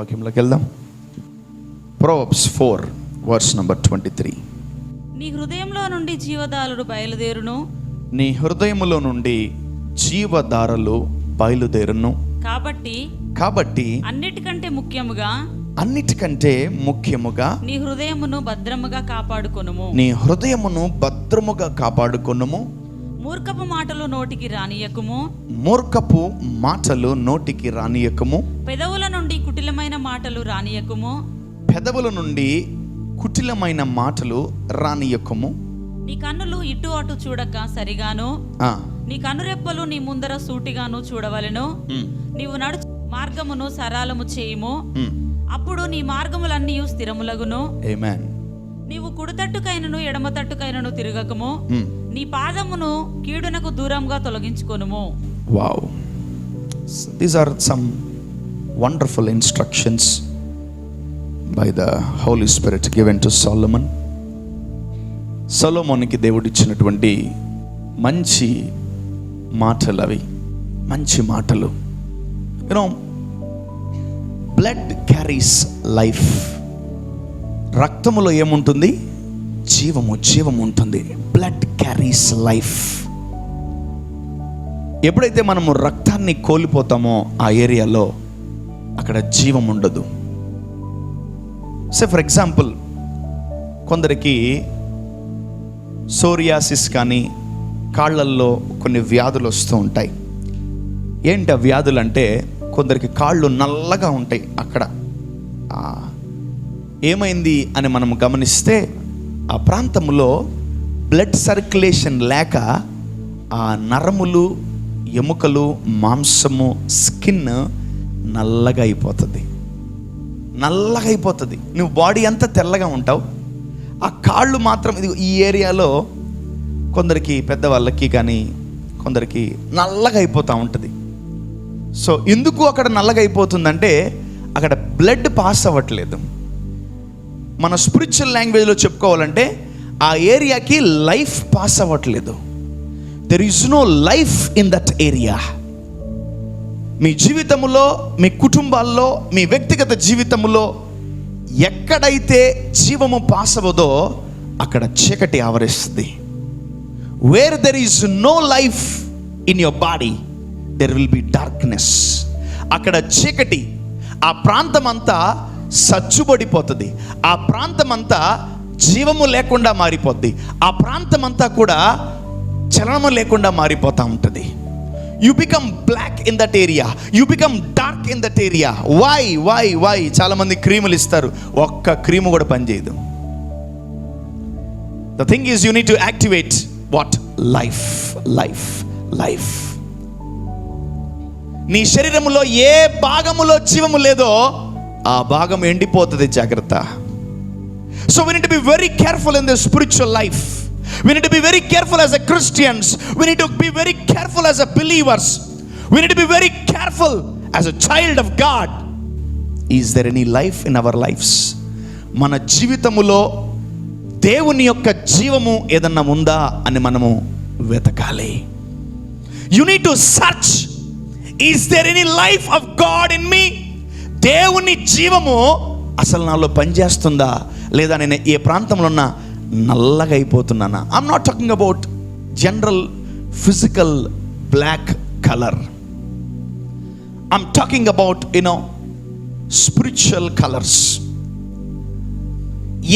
వాక్యంలోకి వెళ్దాం. Proverbs 4 verse number 23. నీ హృదయంలో నుండి జీవధారలు బయలుదేరును. నీ హృదయములో నుండి జీవధారలు బయలుదేరును. కాబట్టి అన్నిటికంటే ముఖ్యముగా నీ హృదయమును భద్రముగా కాపాడుకొనుము. మూర్ఖపు మాటలు నోటికి రానియకుము. పెదవుల నుండి కుటిలమైన మాటలు రానియకుము. నీ కన్నులు ఇటు అటు చూడక సరిగాను, నీ కనురెప్పలు నీ ముందర సూటిగాను చూడవలెను. నీవు నడుచు మార్గమును సరళము చేయుము, అప్పుడు నీ మార్గములన్నీ స్థిరములగును. ఆమేన్. నీవు కుడితట్టుకైనను ఎడమ తట్టుకైనను తిరగకము, నీ పాదమును కీడునకు దూరంగా తొలగించుకొనుము. Wow, these are some wonderful instructions by the Holy Spirit given to Solomon. సొలొమోనుకి దేవుడు ఇచ్చినటువంటి మంచి మాటలు అవి, మంచి మాటలు. Blood carries life. రక్తములో ఏముంటుంది? జీవం ఉంటుంది. Blood carries life. ఎప్పుడైతే మనము రక్తాన్ని కోల్పోతామో ఆ ఏరియాలో అక్కడ జీవం ఉండదు. ఫర్ ఎగ్జాంపుల్, కొందరికి సోరియాసిస్ కానీ కాళ్ళల్లో కొన్ని వ్యాధులు వస్తూ ఉంటాయి. ఏంటి ఆ వ్యాధులు అంటే, కొందరికి కాళ్ళు నల్లగా ఉంటాయి. అక్కడ ఏమైంది అని మనం గమనిస్తే ఆ ప్రాంతంలో బ్లడ్ సర్క్యులేషన్ లేక ఆ నరములు, ఎముకలు, మాంసము, స్కిన్ నల్లగా అయిపోతుంది. నువ్వు బాడీ అంతా తెల్లగా ఉంటావు, ఆ కాళ్ళు మాత్రం ఈ ఏరియాలో కొందరికి, పెద్దవాళ్ళకి కానీ కొందరికి నల్లగా అయిపోతూ ఉంటుంది. సో ఎందుకు అక్కడ నల్లగా అయిపోతుందంటే అక్కడ బ్లడ్ పాస్ అవ్వట్లేదు. మన స్పిరిచువల్ లాంగ్వేజ్లో చెప్పుకోవాలంటే ఆ ఏరియాకి లైఫ్ పాస్ అవ్వట్లేదు. There is no life in that area. మీ జీవితంలో, మీ కుటుంబాల్లో, మీ వ్యక్తిగత జీవితంలో ఎక్కడైతే జీవము పాస్ అవ్వదో అక్కడ చీకటి ఆవరిస్తుంది. Where there is no life in your body there will be darkness. అక్కడ చీకటి. ఆ ప్రాంతం అంతా సచ్చుబడిపోతుంది. ఆ ప్రాంతం అంతా జీవము లేకుండా మారిపోద్ది. ఆ ప్రాంతం అంతా కూడా చలనము లేకుండా మారిపోతూ ఉంటుంది. You become black in that area. You become dark in that area. Why? చాలా మంది క్రీములు ఇస్తారు, ఒక్క క్రీము కూడా పనిచేయదు. The thing is, you need to activate what? Life. నీ శరీరములో ఏ భాగములో జీవము లేదో ఆ భాగం ఎండిపోతుంది. జాగ్రత్త. So we need to be very careful in the spiritual life. We need to be very careful as a Christians. We need to be very careful as a believers. We need to be very careful as a child of God. Is there any life in our lives? మన జీవితములో దేవుని యొక్క జీవము ఏదన్నా ఉందా అని మనము వెతకాలి. You need to search. Is there any life of God in me? దేవుని జీవము అసలు నాలో పనిచేస్తుందా లేదా? నేను ఏ ప్రాంతంలో ఉన్నా నల్లగా అయిపోతున్నానా? I'm not talking about general physical black colour. I'm talking about spiritual colours.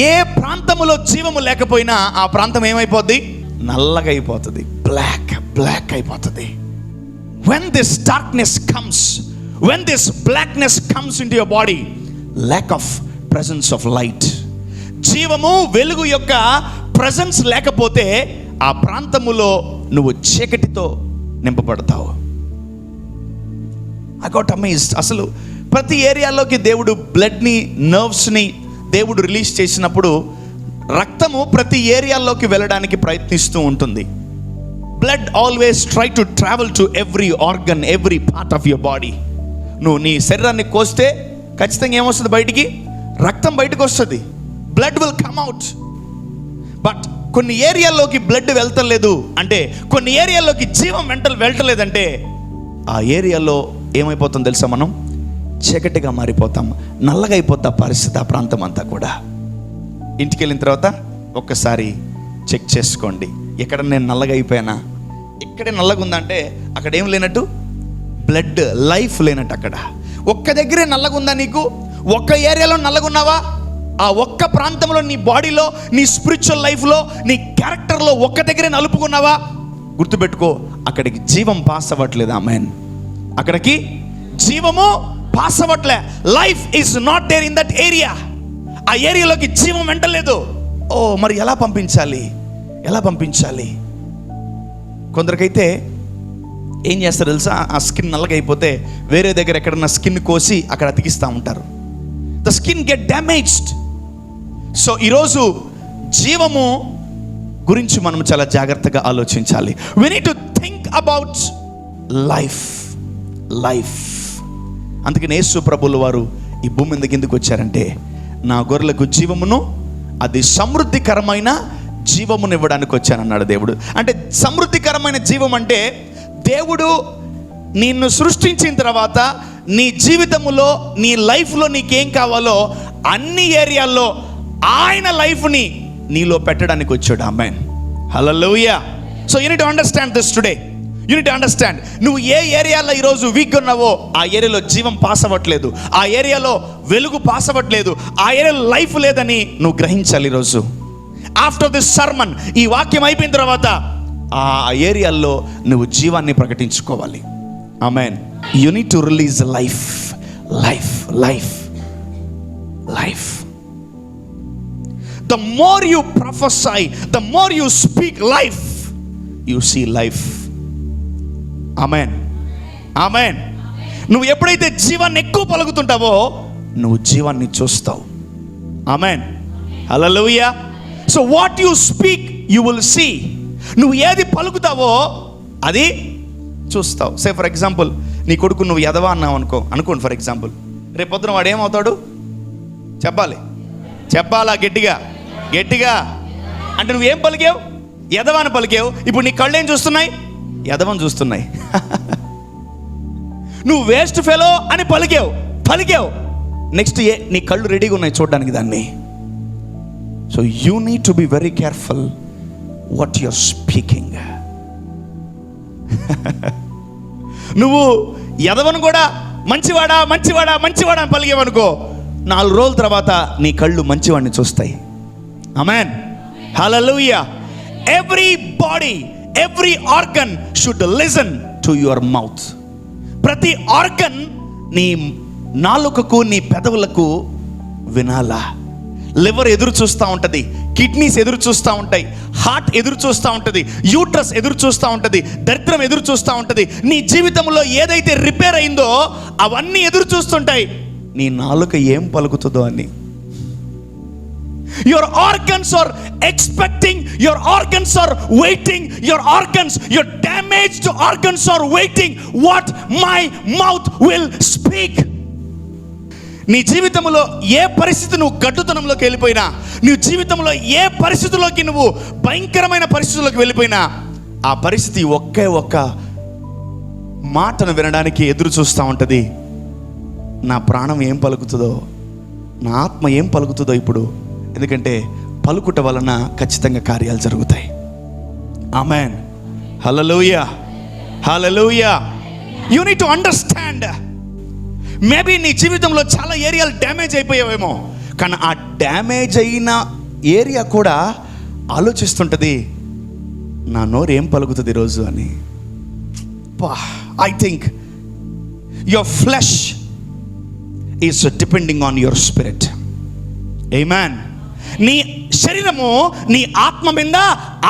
ఏ ప్రాంతంలో జీవము లేకపోయినా ఆ ప్రాంతం ఏమైపోద్ది? నల్లగా అయిపోతుంది. బ్లాక్ అయిపోతుంది. When this darkness comes, when this blackness comes into your body, lack of presence of light. జీవము, వెలుగు యొక్క ప్రెజెన్స్ లేకపోతే ఆ ప్రాంతములో నువ్వు చీకటితో నింపబడతావు. I got amazed. అసలు ప్రతి ఏరియాలోకి దేవుడు బ్లడ్ని, నర్వ్స్ని దేవుడు రిలీజ్ చేసినప్పుడు రక్తము ప్రతి ఏరియాలోకి వెళ్ళడానికి ప్రయత్నిస్తూ ఉంటుంది. Blood always try to travel to every organ, every part of your body. నువ్వు నీ శరీరాన్ని కోస్తే ఖచ్చితంగా ఏమొస్తుంది? బయటికి రక్తం బయటకు వస్తుంది. Blood will come out. But కొన్ని ఏరియాల్లోకి బ్లడ్ వెళ్తలేదు అంటే, కొన్ని ఏరియాల్లోకి జీవం వెళ్ళటలేదంటే ఆ ఏరియాలో ఏమైపోతుందో తెలుసా? మనం చీకటిగా మారిపోతాం, నల్లగా అయిపోతా పరిస్థితి ఆ ప్రాంతం అంతా కూడా. ఇంటికి వెళ్ళిన తర్వాత ఒక్కసారి చెక్ చేసుకోండి, ఎక్కడ నేను నల్లగా అయిపోయానా, ఇక్కడే నల్లగా ఉందంటే అక్కడ ఏం లేనట్టు, బ్లడ్ లైఫ్ లేనట్టు. అక్కడ ఒక్క దగ్గరే నల్లగా ఉందా నీకు, ఒక్క ఏరియాలో నల్లగా ఉన్నావా, ఆ ఒక్క ప్రాంతంలో నీ బాడీలో, నీ స్పిరిచువల్ లైఫ్లో, నీ క్యారెక్టర్లో ఒక్క దగ్గరే నలుపుకున్నావా, గుర్తుపెట్టుకో, అక్కడికి జీవం పాస్ అవ్వట్లేదు. ఆమేన్. అక్కడికి జీవము పాస్ అవ్వట్లే. Life is not there in that area. ఆ ఏరియాలోకి జీవం వెంటలేదు. ఓ మరి ఎలా పంపించాలి, ఎలా పంపించాలి? కొందరికైతే ఏం చేస్తారు తెలుసా, ఆ స్కిన్ నల్లగా అయిపోతే వేరే దగ్గర ఎక్కడన్నా స్కిన్ కోసి అక్కడ అతికిస్తూ ఉంటారు. The skin get damaged. So ఈరోజు జీవము గురించి మనం చాలా జాగ్రత్తగా ఆలోచించాలి. we need to think about life. అందుకని యేసు ప్రభువుల వారు ఈ భూమి మీదకి ఎందుకు వచ్చారంటే, నా గొర్రెలకు జీవమును, అది సమృద్ధికరమైన జీవమును ఇవ్వడానికి వచ్చానన్నాడు దేవుడు. అంటే సమృద్ధికరమైన జీవం అంటే, దేవుడు నిన్ను సృష్టించిన తర్వాత నీ జీవితములో, నీ లైఫ్లో నీకేం కావాలో అన్ని ఏరియాల్లో ఆయన లైఫ్ని నీలో పెట్టడానికి వచ్చాడు. Amen. Hallelujah. So you need to understand this today. You need to understand, నువ్వు ఏ ఏరియాలో ఈరోజు వీక్ ఉన్నావో ఆ ఏరియాలో జీవం పాస్ అవ్వట్లేదు, ఆ ఏరియాలో వెలుగు పాస్ అవ్వట్లేదు, ఆ ఏరియాలో లైఫ్ లేదని నువ్వు గ్రహించాలి ఈరోజు. ఆఫ్టర్ దిస్ సర్మన్, ఈ వాక్యం అయిపోయిన తర్వాత ఆ ఏరియాల్లో నువ్వు జీవాన్ని ప్రకటించుకోవాలి. Amen. You need to release life. The more you prophesy, the more you speak life, you see life. Amen. నువ్వు ఎప్పుడైతే జీవాన్ని ఎక్కువ పలుకుతుంటావో నువ్వు జీవాన్ని చూస్తావు. Amen. Hallelujah. So what you speak you will see. నువ్వు ఏది పలుకుతావో అది చూస్తావు. సే ఫర్ ఎగ్జాంపుల్, నీ కొడుకు నువ్వు ఎదవా అన్నావు అనుకోండి ఫర్ ఎగ్జాంపుల్, రేపు పొద్దున వాడు ఏమవుతాడు? చెప్పాలా గట్టిగా అంటే నువ్వేం పలికావు? ఎదవాని పలికావు. ఇప్పుడు నీ కళ్ళు ఏం చూస్తున్నాయి? ఎదవని చూస్తున్నాయి. నువ్వు వేస్ట్ ఫెలో అని పలికావు. నెక్స్ట్ నీ కళ్ళు రెడీగా ఉన్నాయి చూడడానికి దాన్ని. So you need to be very careful what you're speaking. నువ్వు ఎదవను కూడా మంచివాడా అని పలికేవనుకో, 4 రోజుల తర్వాత నీ కళ్ళు మంచివాడిని చూస్తాయి. Amen. Hallelujah. Every body, every organ should listen to your mouth. ప్రతి ఆర్గన్ నీ నాలుకకు, నీ పెదవులకు వినాలా. లివర్ ఎదురు చూస్తూ ఉంటుంది, కిడ్నీస్ ఎదురు చూస్తూ ఉంటాయి, హార్ట్ ఎదురు చూస్తూ ఉంటుంది, యూట్రస్ ఎదురు చూస్తూ ఉంటుంది, దరిద్రం ఎదురు చూస్తూ ఉంటుంది. నీ జీవితంలో ఏదైతే రిపేర్ అయిందో అవన్నీ ఎదురు చూస్తుంటాయి నీ నాలుక ఏం పలుకుతుందో అని. Your organs are expecting, your organs are waiting, your damaged organs are waiting what my mouth will speak. నీ జీవితంలో ఏ పరిస్థితి నువ్వు గడ్డుతనంలోకి వెళ్ళిపోయినా, నీ జీవితంలో ఏ పరిస్థితిలోకి నువ్వు భయంకరమైన పరిస్థితుల్లోకి వెళ్ళిపోయినా, ఆ పరిస్థితి ఒక్క మాటను వినడానికి ఎదురు చూస్తూ ఉంటుంది. నా ప్రాణం ఏం పలుకుతుందో, నా ఆత్మ ఏం పలుకుతుందో ఇప్పుడు. ఎందుకంటే పలుకుట వలన ఖచ్చితంగా కార్యాలు జరుగుతాయి. Amen. Hallelujah. You need to understand. Maybe నీ జీవితంలో చాలా ఏరియాలు డ్యామేజ్ అయిపోయావేమో, కానీ ఆ డ్యామేజ్ అయిన ఏరియా కూడా ఆలోచిస్తుంటుంది, నా నోరు ఏం పలుకుతుంది ఈరోజు అని. I think your flesh is depending on your spirit. Amen. నీ శరీరము నీ ఆత్మ మీద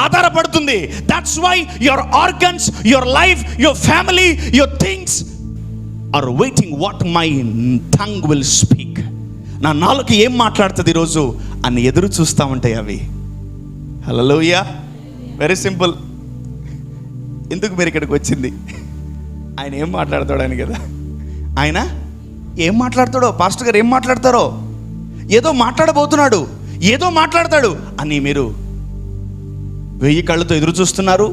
ఆధారపడుతుంది. That's why your organs, your life, your family, your things are waiting what my tongue will speak. నా నాలుక ఏం మాట్లాడుతుంది ఈరోజు అని ఎదురు చూస్తూ ఉంటాయి అవి. హల్లెలూయా. Very simple. ఎందుకు మీరు ఇక్కడికి వచ్చింది? ఆయన ఏం మాట్లాడతాడు అని కదా. ఆయన ఏం మాట్లాడతాడో, పాస్టర్ గారు ఏం మాట్లాడతారో, ఏదో మాట్లాడతాడు అని మీరు 1000 కళ్ళతో ఎదురు చూస్తున్నారు.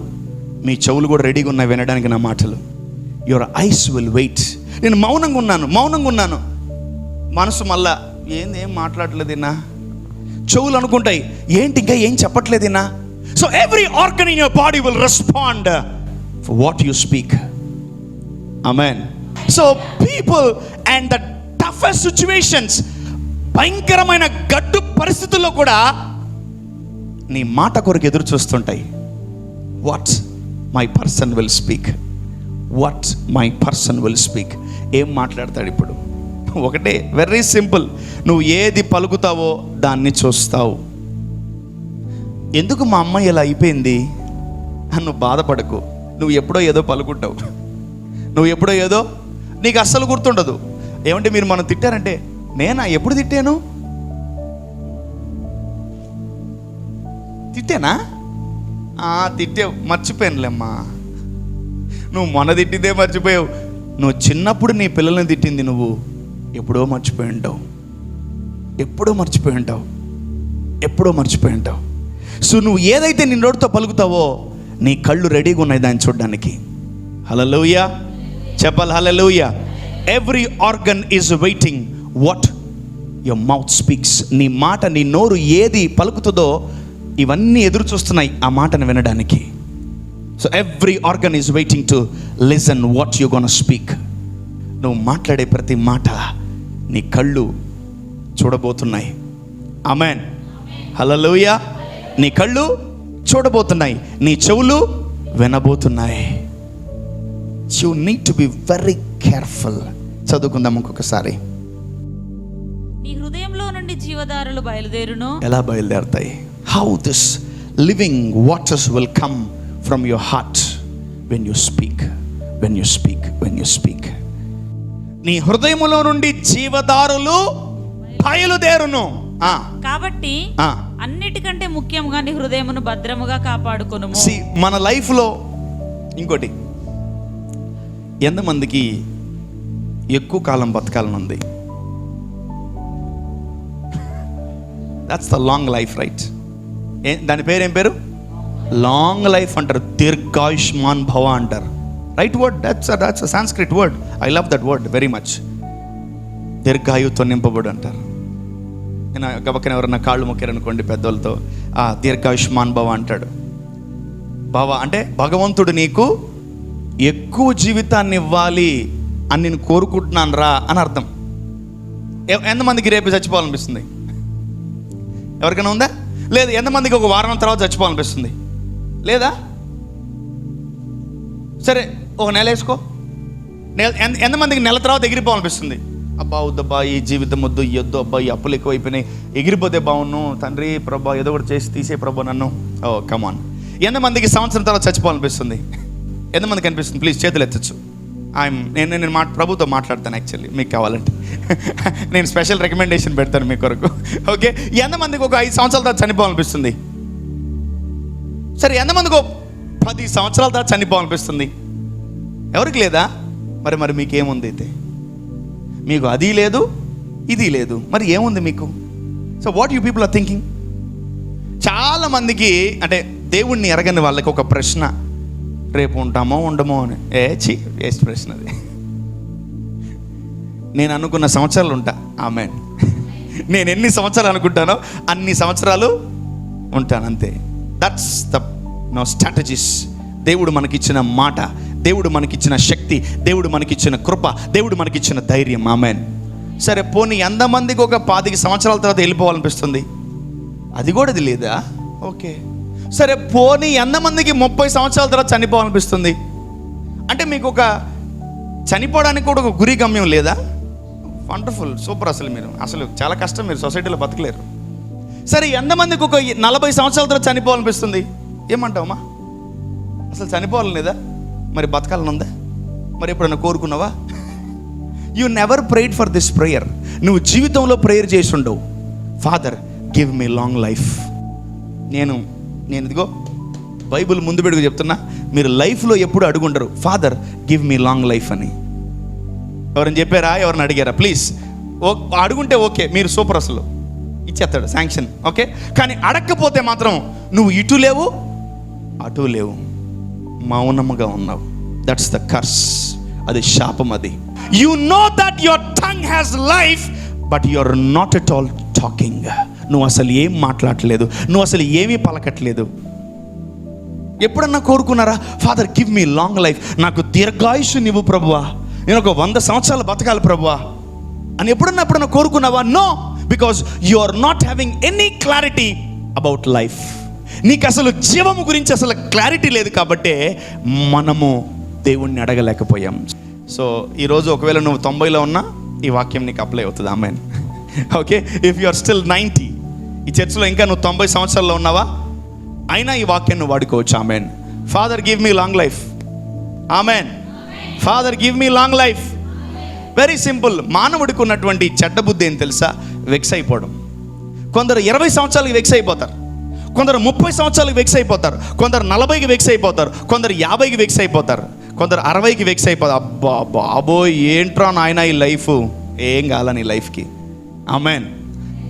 మీ చెవులు కూడా రెడీగా ఉన్నాయి వినడానికి నా మాటలు. యువర్ ఐస్ విల్ వెయిట్, నేను మౌనంగా ఉన్నాను. మనసు మళ్ళా ఏం మాట్లాడలేదిన్నా. చెవులు అనుకుంటాయి ఏంటి ఇంకా ఏం చెప్పట్లేదిన్నా. So every organ in your body will respond for what you speak. Amen. So people and the toughest situations, భయంకరమైన గడ్డు పరిస్థితుల్లో కూడా నీ మాట కొరకు ఎదురు చూస్తుంటాయి. What my person will speak, what my person will speak. ఏం మాట్లాడతాడు ఇప్పుడు? ఒకటే, వెరీ సింపుల్. నువ్వు ఏది పలుకుతావో దాన్ని చూస్తావు. ఎందుకు మా అమ్మ ఇలా అయిపోయింది అని నువ్వు బాధపడకు. నువ్వు ఎప్పుడో ఏదో పలుకుంటావు, నువ్వు ఎప్పుడో ఏదో నీకు అస్సలు గుర్తుండదు. ఏమంటే మీరు మనం తిట్టారంటే, నేనా ఎప్పుడు తిట్టాను? తిట్టానా? తిట్టావు, మర్చిపోయానులేమ్మా. నువ్వు మొన్న తిట్టిందే మర్చిపోయావు. నువ్వు చిన్నప్పుడు నీ పిల్లల్ని తిట్టింది నువ్వు ఎప్పుడో మర్చిపోయి ఉంటావు. సో నువ్వు ఏదైతే నీ నోటితో పలుకుతావో నీ కళ్ళు రెడీగా ఉన్నాయి దాన్ని చూడడానికి. హల్లెలూయా చెప్పాలి, hallelujah. Every organ is waiting what your mouth speaks. నీ మాట, నీ నోరు ఏది పలుకుతుందో ఇవన్నీ ఎదురు చూస్తున్నాయి ఆ మాటను వినడానికి. So every organ is waiting to listen what you gonna speak. నువ్వు మాట్లాడే ప్రతి మాట నీ కళ్ళు చూడబోతున్నాయి. ఆమేన్, హల్లెలూయా. నీ కళ్ళు చూడబోతున్నాయి, నీ చెవులు వినబోతున్నాయి. You need to be very careful. చదువుకుందాం ఇంకొకసారి. నీ హృదయంలో నుండి జీవధారలు బయలుదేరును. ఎలా బయలుదేరుతాయి? How this living waters will come from your heart when you speak. నీ హృదయములో నుండి జీవధారలు బయలుదేరును. కాబట్టి అన్నిటికంటే ముఖ్యంగా నీ హృదయమును భద్రముగా కాపాడుకొనుము. మన లైఫ్ లో ఇంకోటి, ఎంతమందికి ఎక్కువ కాలం బతకాలని ఉంది? That's the long life, right? దాని పేరు ఏం పేరు? లాంగ్ లైఫ్ అంటారు, దీర్ఘాయుష్మాన్ భవ అంటారు. Right word, that's a Sanskrit word. I love that word very much. దీర్ఘాయుతో నింపబడు అంటారు. నేను గబక్కన ఎవరన్నా కాళ్ళు మొక్కారనుకోండి పెద్దోళ్ళతో, దీర్ఘాయుష్మాన్ భవ అంటాడు. భవ అంటే భగవంతుడు నీకు ఎక్కువ జీవితాన్ని ఇవ్వాలి అని నేను కోరుకుంటున్నాను రా అని అర్థం. ఎంతమందికి రేపు చచ్చిపోవాలనిపిస్తుంది? ఎవరికైనా ఉందా? లేదు. ఎంతమందికి ఒక వారం తర్వాత చచ్చిపోవాలనిపిస్తుంది? లేదా? సరే, ఒక నెల వేసుకో. ఎంతమందికి నెల తర్వాత ఎగిరిపోవాలనిపిస్తుంది? అబ్బా వద్దబ్బా, ఈ జీవితం వద్దు, ఈ వద్దు, అబ్బా ఈ అప్పులు ఎక్కువ అయిపోయినాయి, ఎగిరిపోతే బాగున్ను తండ్రి, ప్రభా ఏదో ఒకటి చేసి తీసే ప్రభా నన్ను. ఓ కమాన్. ఎంతమందికి సంవత్సరం తర్వాత చచ్చిపోవాలనిపిస్తుంది? ఎంతమందికి అనిపిస్తుంది? ప్లీజ్ చేతులు ఎత్తచ్చు. నేను ప్రభుతో మాట్లాడతాను. యాక్చువల్లీ మీకు కావాలంటే నేను స్పెషల్ రికమెండేషన్ పెడతాను మీ కొరకు. ఓకే, ఎంతమందికి ఒక 5 సంవత్సరాల తర్వాత చనిపోవాలనిపిస్తుంది? సరే, ఎంతమందికి 10 సంవత్సరాల తర్వాత చనిపోవాలనిపిస్తుంది? ఎవరికి లేదా? మరి మీకేముంది? అయితే మీకు అది లేదు, ఇది లేదు, మరి ఏముంది మీకు? So what you people are thinking? చాలామందికి అంటే దేవుణ్ణి ఎరగని వాళ్ళకి ఒక ప్రశ్న, రేపు ఉంటామో ఉండమో అని. వేస్ట్ ప్రశ్న అది. నేను అనుకున్న సంవత్సరాలు ఉంటా. ఆమేన్. నేను ఎన్ని సంవత్సరాలు అనుకుంటానో అన్ని సంవత్సరాలు ఉంటాను, అంతే. That's the strategies. దేవుడు మనకిచ్చిన మాట, దేవుడు మనకిచ్చిన శక్తి, దేవుడు మనకిచ్చిన కృప, దేవుడు మనకిచ్చిన ధైర్యం. ఆమేన్. సరే, పోనీ ఎంతమందికి ఒక 25 సంవత్సరాల తర్వాత వెళ్ళిపోవాలనిపిస్తుంది? అది కూడా అది లేదా? ఓకే. సరే, పోనీ ఎంతమందికి 30 సంవత్సరాల తర్వాత చనిపోవాలనిపిస్తుంది? అంటే మీకు ఒక చనిపోవడానికి కూడా ఒక గురి గమ్యం లేదా? Wonderful, super. అసలు చాలా కష్టం, మీరు సొసైటీలో బతకలేరు. సరే, ఎంతమందికి ఒక 40 సంవత్సరాల తర్వాత చనిపోవాలనిపిస్తుంది? ఏమంటావమ్మా? అసలు చనిపోవాలని లేదా? మరి బతకాలని ఉందా? మరి ఎప్పుడైనా కోరుకున్నావా? You never prayed for this prayer. నువ్వు జీవితంలో ప్రేయర్ చేసి ఉండవు, father give me long life. నేను ఇదిగో బైబిల్ ముందు పెడుగు చెప్తున్నా, మీరు లైఫ్లో ఎప్పుడు అడుగుండరు father give me long life అని. ఎవరైనా చెప్పారా? ఎవరిని అడిగారా? ప్లీజ్ అడుగుంటే ఓకే, మీరు సూపర్, అసలు ఇచ్చేస్తాడు శాంక్షన్. ఓకే, కానీ అడగకపోతే మాత్రం నువ్వు ఇటు లేవు అటు లేవు, మౌనముగా ఉన్నావు. దట్స్ ద కర్స్ అది శాపం. అది you know that your tongue has life but you are not at all talking. నువ్వు అసలు ఏం మాట్లాడట్లేదు, నువ్వు అసలు ఏమీ పలకట్లేదు. ఎప్పుడన్నా కోరుకున్నారా, father give me long life, నాకు దీర్ఘాయుషు నీవు ప్రభువా, నేను ఒక 100 సంవత్సరాలు బతకాలి ప్రభువా అని ఎప్పుడన్నా కోరుకున్నావా? No, because you are not having any clarity about life. నీకు అసలు జీవము గురించి అసలు క్లారిటీ లేదు కాబట్టే మనము దేవుణ్ణి అడగలేకపోయాం. సో ఈరోజు ఒకవేళ నువ్వు 90లో ఉన్నా ఈ వాక్యం నీకు అప్లై అవుతుంది. Amen. Okay, if you are still 90, ఈ చర్చిలో ఇంకా నువ్వు 90 సంవత్సరాల్లో ఉన్నావా, అయినా ఈ వాక్యం నువ్వు వాడుకోవచ్చు. Amen. Father give me long life. Amen. Father give me long life. Very simple. మానవుడికి ఉన్నటువంటి చెడ్డ బుద్ధి ఏం తెలుసా? వెక్స్ అయిపోవడం. కొందరు 20 సంవత్సరాలకి వెక్స్ అయిపోతారు, కొందరు 30 సంవత్సరాలకి వెక్స్ అయిపోతారు, కొందరు 40కి వెక్స్ అయిపోతారు, కొందరు 50కి వెక్స్ అయిపోతారు, కొందరు 60కి వెక్స్ అయిపోతారు. అబ్బా బాబోయ్ ఏంట్రా నాయన ఈ లైఫ్, ఏం కాలని ఈ లైఫ్కి. ఆమెన్.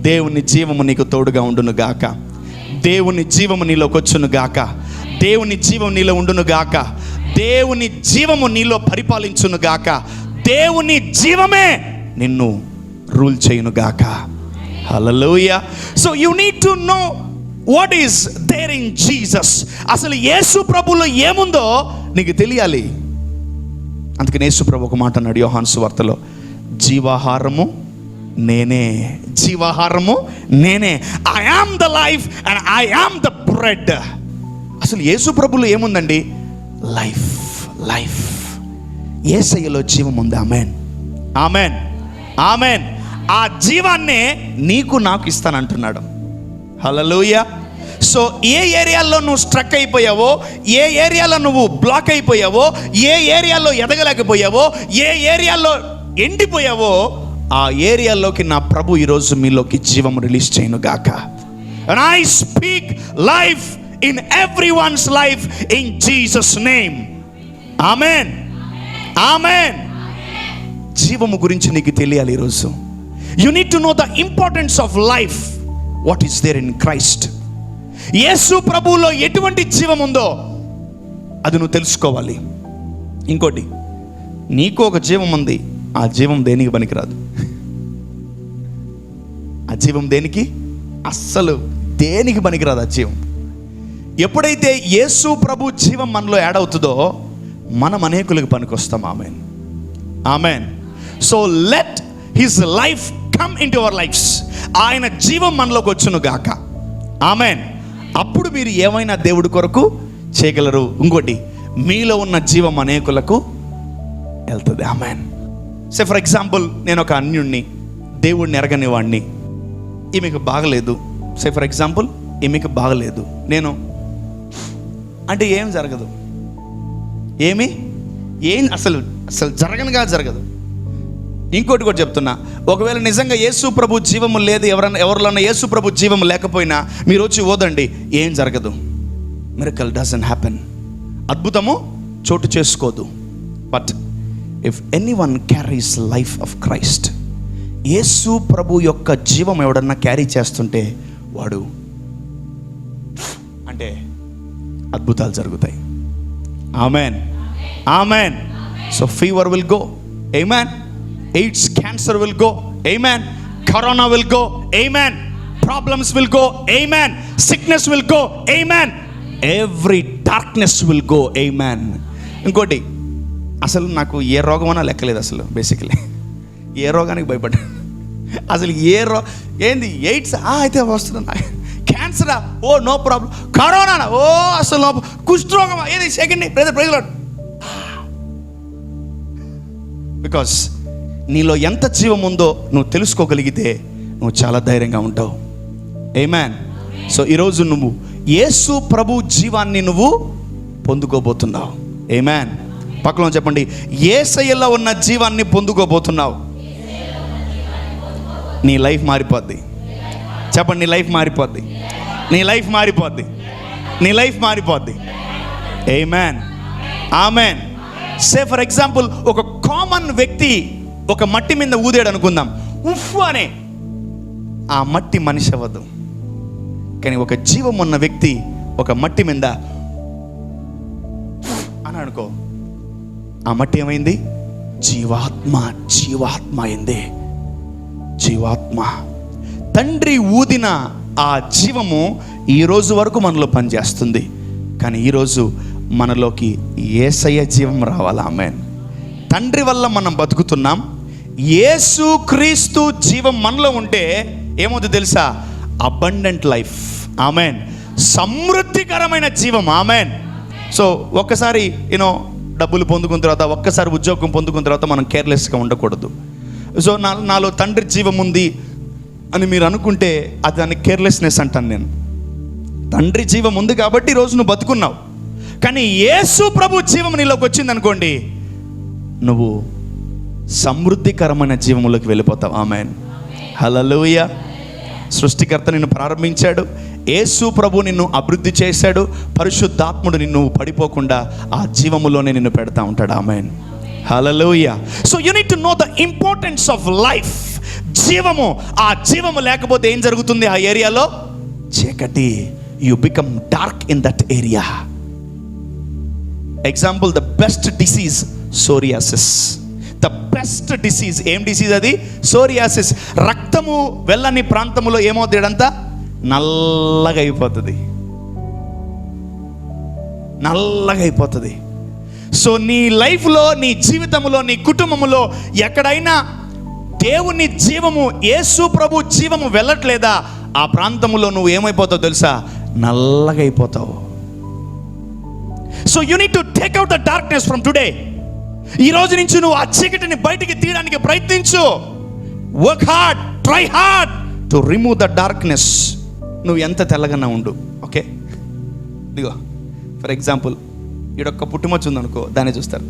దేవుని జీవము నీకు తోడుగా ఉండును గాక. దేవుని జీవము నీలోకి వచ్చును గాక. దేవుని జీవం నీలో ఉండును గాక. దేవుని జీవము నీలో పరిపాలించును గాక. దేవుని జీవమే నిన్ను రూల్ చేయును గాక. Hallelujah. So you need to know what is there in Jesus. అసలు యేసు ప్రభులో ఏముందో నీకు తెలియాలి. అందుకని యేసు ప్రభు ఒక మాట అన్నాడు యోహాను సువార్తలో, జీవాహారము నేనే, జీవాహారము నేనే. I am the life and I am the bread. అసలు యేసు ప్రభులో ఏముందండి? లైఫ్. లైఫ్. యేసయ్యలో జీవం ఉంది. ఆమెన్. ఆమెన్. ఆమెన్. ఆ జీవాన్నే నీకు నాకు ఇస్తానంటున్నాడు. హల్లెలూయా. సో ఏ ఏరియాలో నువ్వు స్ట్రక్ అయిపోయావో, ఏ ఏరియాలో నువ్వు బ్లాక్ అయిపోయావో, ఏ ఏరియాలో ఎదగలేకపోయావో, ఏ ఏరియాలో ఎండిపోయావో, ఆ ఏరియాలోకి నా ప్రభు ఈరోజు మీలోకి జీవం రిలీజ్ చేయను గాక. And I speak life in everyone's life in Jesus name. Amen. Amen. జీవము గురించి నీకు తెలియాలి ఈరోజు. You need to know the importance of life. What is there in Christ? యేసు ప్రభువులో ఎటువంటి జీవం ఉందో అది నువ్వు తెలుసుకోవాలి. ఇంకోటి, నీకు ఒక జీవం ఉంది, ఆ జీవం దేనికి పనికిరాదు. ఆ జీవం దేనికి, అస్సలు దేనికి పనికిరాదు ఆ జీవం. ఎప్పుడైతే యేసు ప్రభు జీవం మనలో యాడ్ అవుతుందో మనం అనేకులకు పనికొస్తాం. Amen. Amen. So let his life come into our lives. ఆయన జీవం మనలోకి వచ్చును గాక. ఆమెన్. అప్పుడు మీరు ఏమైనా దేవుడి కొరకు చేయగలరు. ఇంకోటి, మీలో ఉన్న జీవం అనేకులకు వెళ్తుంది. ఆమెన్. సే ఫర్ ఎగ్జాంపుల్, నేను ఒక అన్యుణ్ణి, దేవుడిని ఎరగని వాడిని, ఈమెకు బాగలేదు. సే ఫర్ ఎగ్జాంపుల్, ఈమెకు బాగలేదు, నేను అంటే ఏం జరగదు. ఏం అసలు జరగనుగా జరగదు. ఇంకోటి కూడా చెప్తున్నా, ఒకవేళ నిజంగా యేసు ప్రభు జీవము లేదు, ఎవరిలోన్నా యేసు ప్రభు జీవము లేకపోయినా మీరు వచ్చి ఓదండి, ఏం జరగదు. Miracle doesn't happen. అద్భుతము చోటు చేసుకోదు. But if anyone carries life of Christ, యేసు ప్రభు యొక్క జీవం ఎవడన్నా క్యారీ చేస్తుంటే వాడు అంటే అద్భుతాలు జరుగుతాయి. Amen. Amen. So fever will go. Amen. AIDS, cancer will go. Amen. Corona will go. Amen. Problems will go. Amen. Sickness will go. Amen. Every darkness will go. Amen. ఇంకోటి, అసలు నాకు ఏ రోగం అన్నా లెక్కలేదు. అసలు బేసికలీ ఏ రోగానికి భయపడ్డా. అసలు ఏంది ఎయిడ్స్ అయితే వస్తున్నా, క్యాన్సరా, ఓ నో ప్రాబ్లం, కరోనా ఓ అసలు కుష్ఠరోగమా, ఏది సెకండ్ ప్రైజ్. బికాస్ నీలో ఎంత జీవం ఉందో నువ్వు తెలుసుకోగలిగితే నువ్వు చాలా ధైర్యంగా ఉంటావు. ఆమేన్. సో ఈరోజు నువ్వు యేసు ప్రభు జీవాన్ని నువ్వు పొందుకోబోతున్నావు. ఆమేన్. పక్కలో చెప్పండి, యేసయ్యలో ఉన్న జీవాన్ని పొందుకోబోతున్నావు. నీ లైఫ్ మారిపోద్ది. చెప్పండి, నీ లైఫ్ మారిపోద్ది. నీ లైఫ్ మారిపోద్ది. నీ లైఫ్ మారిపోద్ది. ఆమేన్. ఆమేన్. సే ఫర్ ఎగ్జాంపుల్, ఒక కామన్ వ్యక్తి ఒక మట్టి మీద ఊదాడు అనుకుందాం, ఉఫ్ అనే, ఆ మట్టి మనిషి అవ్వదు. కానీ ఒక జీవం ఉన్న వ్యక్తి ఒక మట్టి మీద అని అనుకో, ఆ మట్టి ఏమైంది? జీవాత్మ అయింది. జీవాత్మ. తండ్రి ఊదిన ఆ జీవము ఈ రోజు వరకు మనలో పనిచేస్తుంది. కానీ ఈరోజు మనలోకి యేసయ్య జీవం రావాలి. ఆమేన్. తండ్రి వల్ల మనం బతుకుతున్నాం. యేసు క్రీస్తు జీవం మనలో ఉంటే ఏమవుతుంది తెలుసా? Abundant life. ఆమేన్. సమృద్ధికరమైన జీవం. ఆమేన్. సో ఒక్కసారి డబ్బులు పొందుకున్న తర్వాత, ఒక్కసారి ఉద్యోగం పొందుకున్న తర్వాత మనం కేర్లెస్గా ఉండకూడదు. సో నాలో తండ్రి జీవం ఉంది అని మీరు అనుకుంటే అది దాన్ని కేర్లెస్నెస్ అంటాను నేను. తండ్రి జీవం ఉంది కాబట్టి ఈరోజు నువ్వు బతుకున్నావు. కానీ యేసు ప్రభు జీవం నీలోకి వచ్చింది అనుకోండి, నువ్వు సమృద్ధికరమైన జీవములోకి వెళ్ళిపోతావు. ఆమేన్. హల్లెలూయా. సృష్టికర్త నిన్ను ప్రారంభించాడు, యేసు ప్రభు నిన్ను అభివృద్ధి చేశాడు, పరిశుద్ధాత్ముడు నిన్ను పడిపోకుండా ఆ జీవములోనే నిన్ను పెడతా ఉంటాడు. Amen. Hallelujah. So you need to know the importance of life. జీవము. ఆ జీవము లేకపోతే ఏం జరుగుతుంది? ఆ ఏరియాలో చీకటి. You become dark in that area. Example, the best disease psoriasis. The best disease. ఏం డిసీజ్ అది? సోరియాసిస్. రక్తము వెళ్ళని ప్రాంతములో ఏమవుతాడంతా నల్లగా అయిపోతుంది. నల్లగా అయిపోతుంది. సో నీ లైఫ్లో, నీ జీవితంలో, నీ కుటుంబంలో ఎక్కడైనా దేవుని జీవము, యేసు ప్రభు జీవము వెళ్ళట్లేదా, ఆ ప్రాంతంలో నువ్వు ఏమైపోతావు తెలుసా? నల్లగా అయిపోతావు. So you need to take out the darkness from today. ఈ రోజు నుంచి నువ్వు ఆ చీకటిని బయటికి తీయడానికి ప్రయత్నించు. Work hard, try hard to remove the darkness. నువ్వు ఎంత తెల్లగన్నా ఉండు, ఓకే? ఇదిగో ఫర్ ఎగ్జాంపుల్, ఈడొక్క పుట్టుమచ్చ ఉందనుకో, దాన్ని చూస్తారు.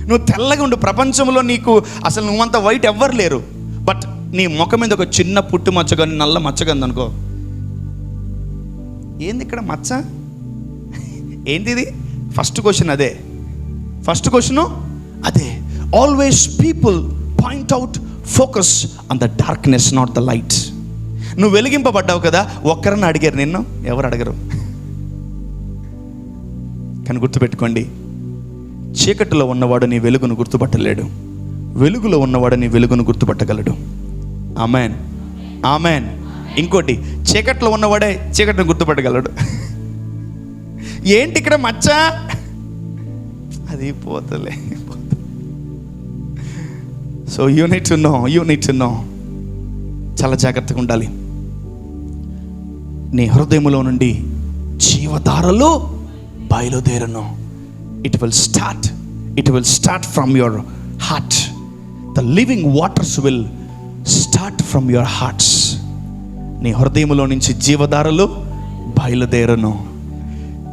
నువ్వు తెల్లగా ఉండు. ప్రపంచంలో నీకు అసలు నువ్వంత వైట్ ఎవ్వరు లేరు. బట్ నీ ముఖం మీద ఒక చిన్న పుట్టు మచ్చ కానీ, నల్ల మచ్చ కానీ అనుకో, ఏంది ఇక్కడ మచ్చ, ఏంటిది? ఫస్ట్ క్వశ్చన్ అదే. ఫస్ట్ క్వశ్చను అదే. Always people point out, focus on the darkness, not the light. నువ్వు వెలిగింపబడ్డావు కదా, ఒక్కరన్నా అడిగారు నిన్ను? ఎవరు అడగరు. కానీ గుర్తుపెట్టుకోండి, చీకటిలో ఉన్నవాడు నీ వెలుగును గుర్తుపట్టలేడు, వెలుగులో ఉన్నవాడు నీ వెలుగును గుర్తుపట్టగలడు. ఆమేన్. ఆమేన్. ఇంకోటి, చీకట్లో ఉన్నవాడే చీకటిని గుర్తుపట్టగలడు. ఏంటి ఇక్కడ మచ్చ, అది పోతలే. So you need to know. చాలా జాగ్రత్తగా ఉండాలి. నీ హృదయములో నుండి జీవధారలు బయలుదేరును. It will start from your heart. The living waters will start from your hearts. నీ హృదయములో నుంచి జీవధారలు బయలుదేరును.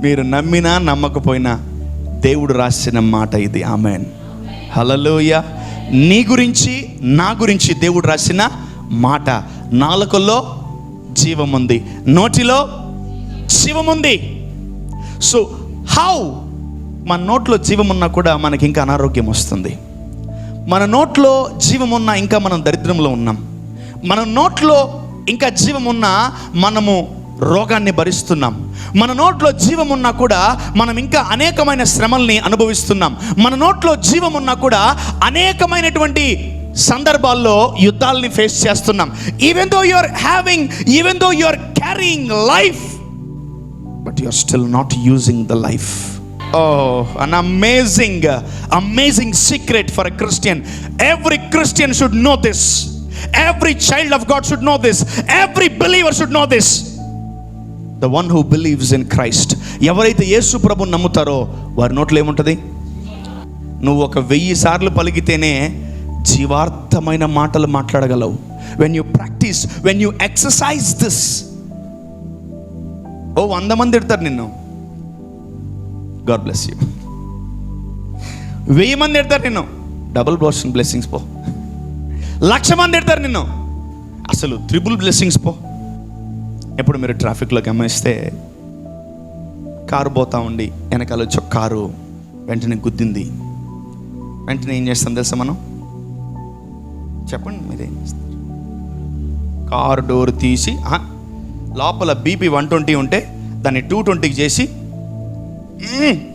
మీరు నమ్మినా నమ్మకపోయినా దేవుడు రాసిన మాట ఇది. ఆమేన్. హల్లెలూయా. నీ గురించి, నా గురించి దేవుడు రాసిన మాట. నాలుకలో జీవముంది, నోటిలో జీవముంది. So how? మన నోట్లో జీవం ఉన్నా కూడా మనకి ఇంకా అనారోగ్యం వస్తుంది. మన నోట్లో జీవం ఉన్నా ఇంకా మనం దరిద్రంలో ఉన్నాం. మన నోట్లో ఇంకా జీవం ఉన్నా మనము రోగాన్ని భరిస్తున్నాం. మన నోట్లో జీవం ఉన్నా కూడా మనం ఇంకా అనేకమైన శ్రమల్ని అనుభవిస్తున్నాం. మన నోట్లో జీవం ఉన్నా కూడా అనేకమైనటువంటి సందర్భాల్లో యుద్ధాలని ఫేస్ చేస్తున్నాం. Even though you are carrying life, but you are still not using the life. Oh, an amazing secret for a Christian. Every Christian should know this. Every child of God should know this. Every believer should know this. The one who believes in Christ. ఎవరైతే యేసు ప్రభువుని నమ్ముతారో వారి నోట్లో ఏముంటుంది? నువ్వు 1000 సార్లు పలికితేనే జీవార్థమైన మాటలు మాట్లాడగలవు. When you practice, when you exercise this. 100 మంది తిడతారు నిన్ను, God bless you. 1000 మంది ఎడతారు నిన్ను, డబుల్ పోర్షన్ బ్లెస్సింగ్స్ పో. 1,00,000 మంది ఎడతారు నిన్ను, అసలు ట్రిపుల్ బ్లెస్సింగ్స్ పో. ఎప్పుడు మీరు ట్రాఫిక్లో గమనిస్తే కారు పోతా ఉండి వెనకాల వచ్చి ఒక కారు వెంటనే గుద్దింది, వెంటనే ఏం చేస్తాం తెలుసా మనం? చెప్పండి, మీరేం చేస్తారు? కారు డోర్ తీసి లోపల బీపీ 120 ఉంటే దాన్ని 220కి చేసి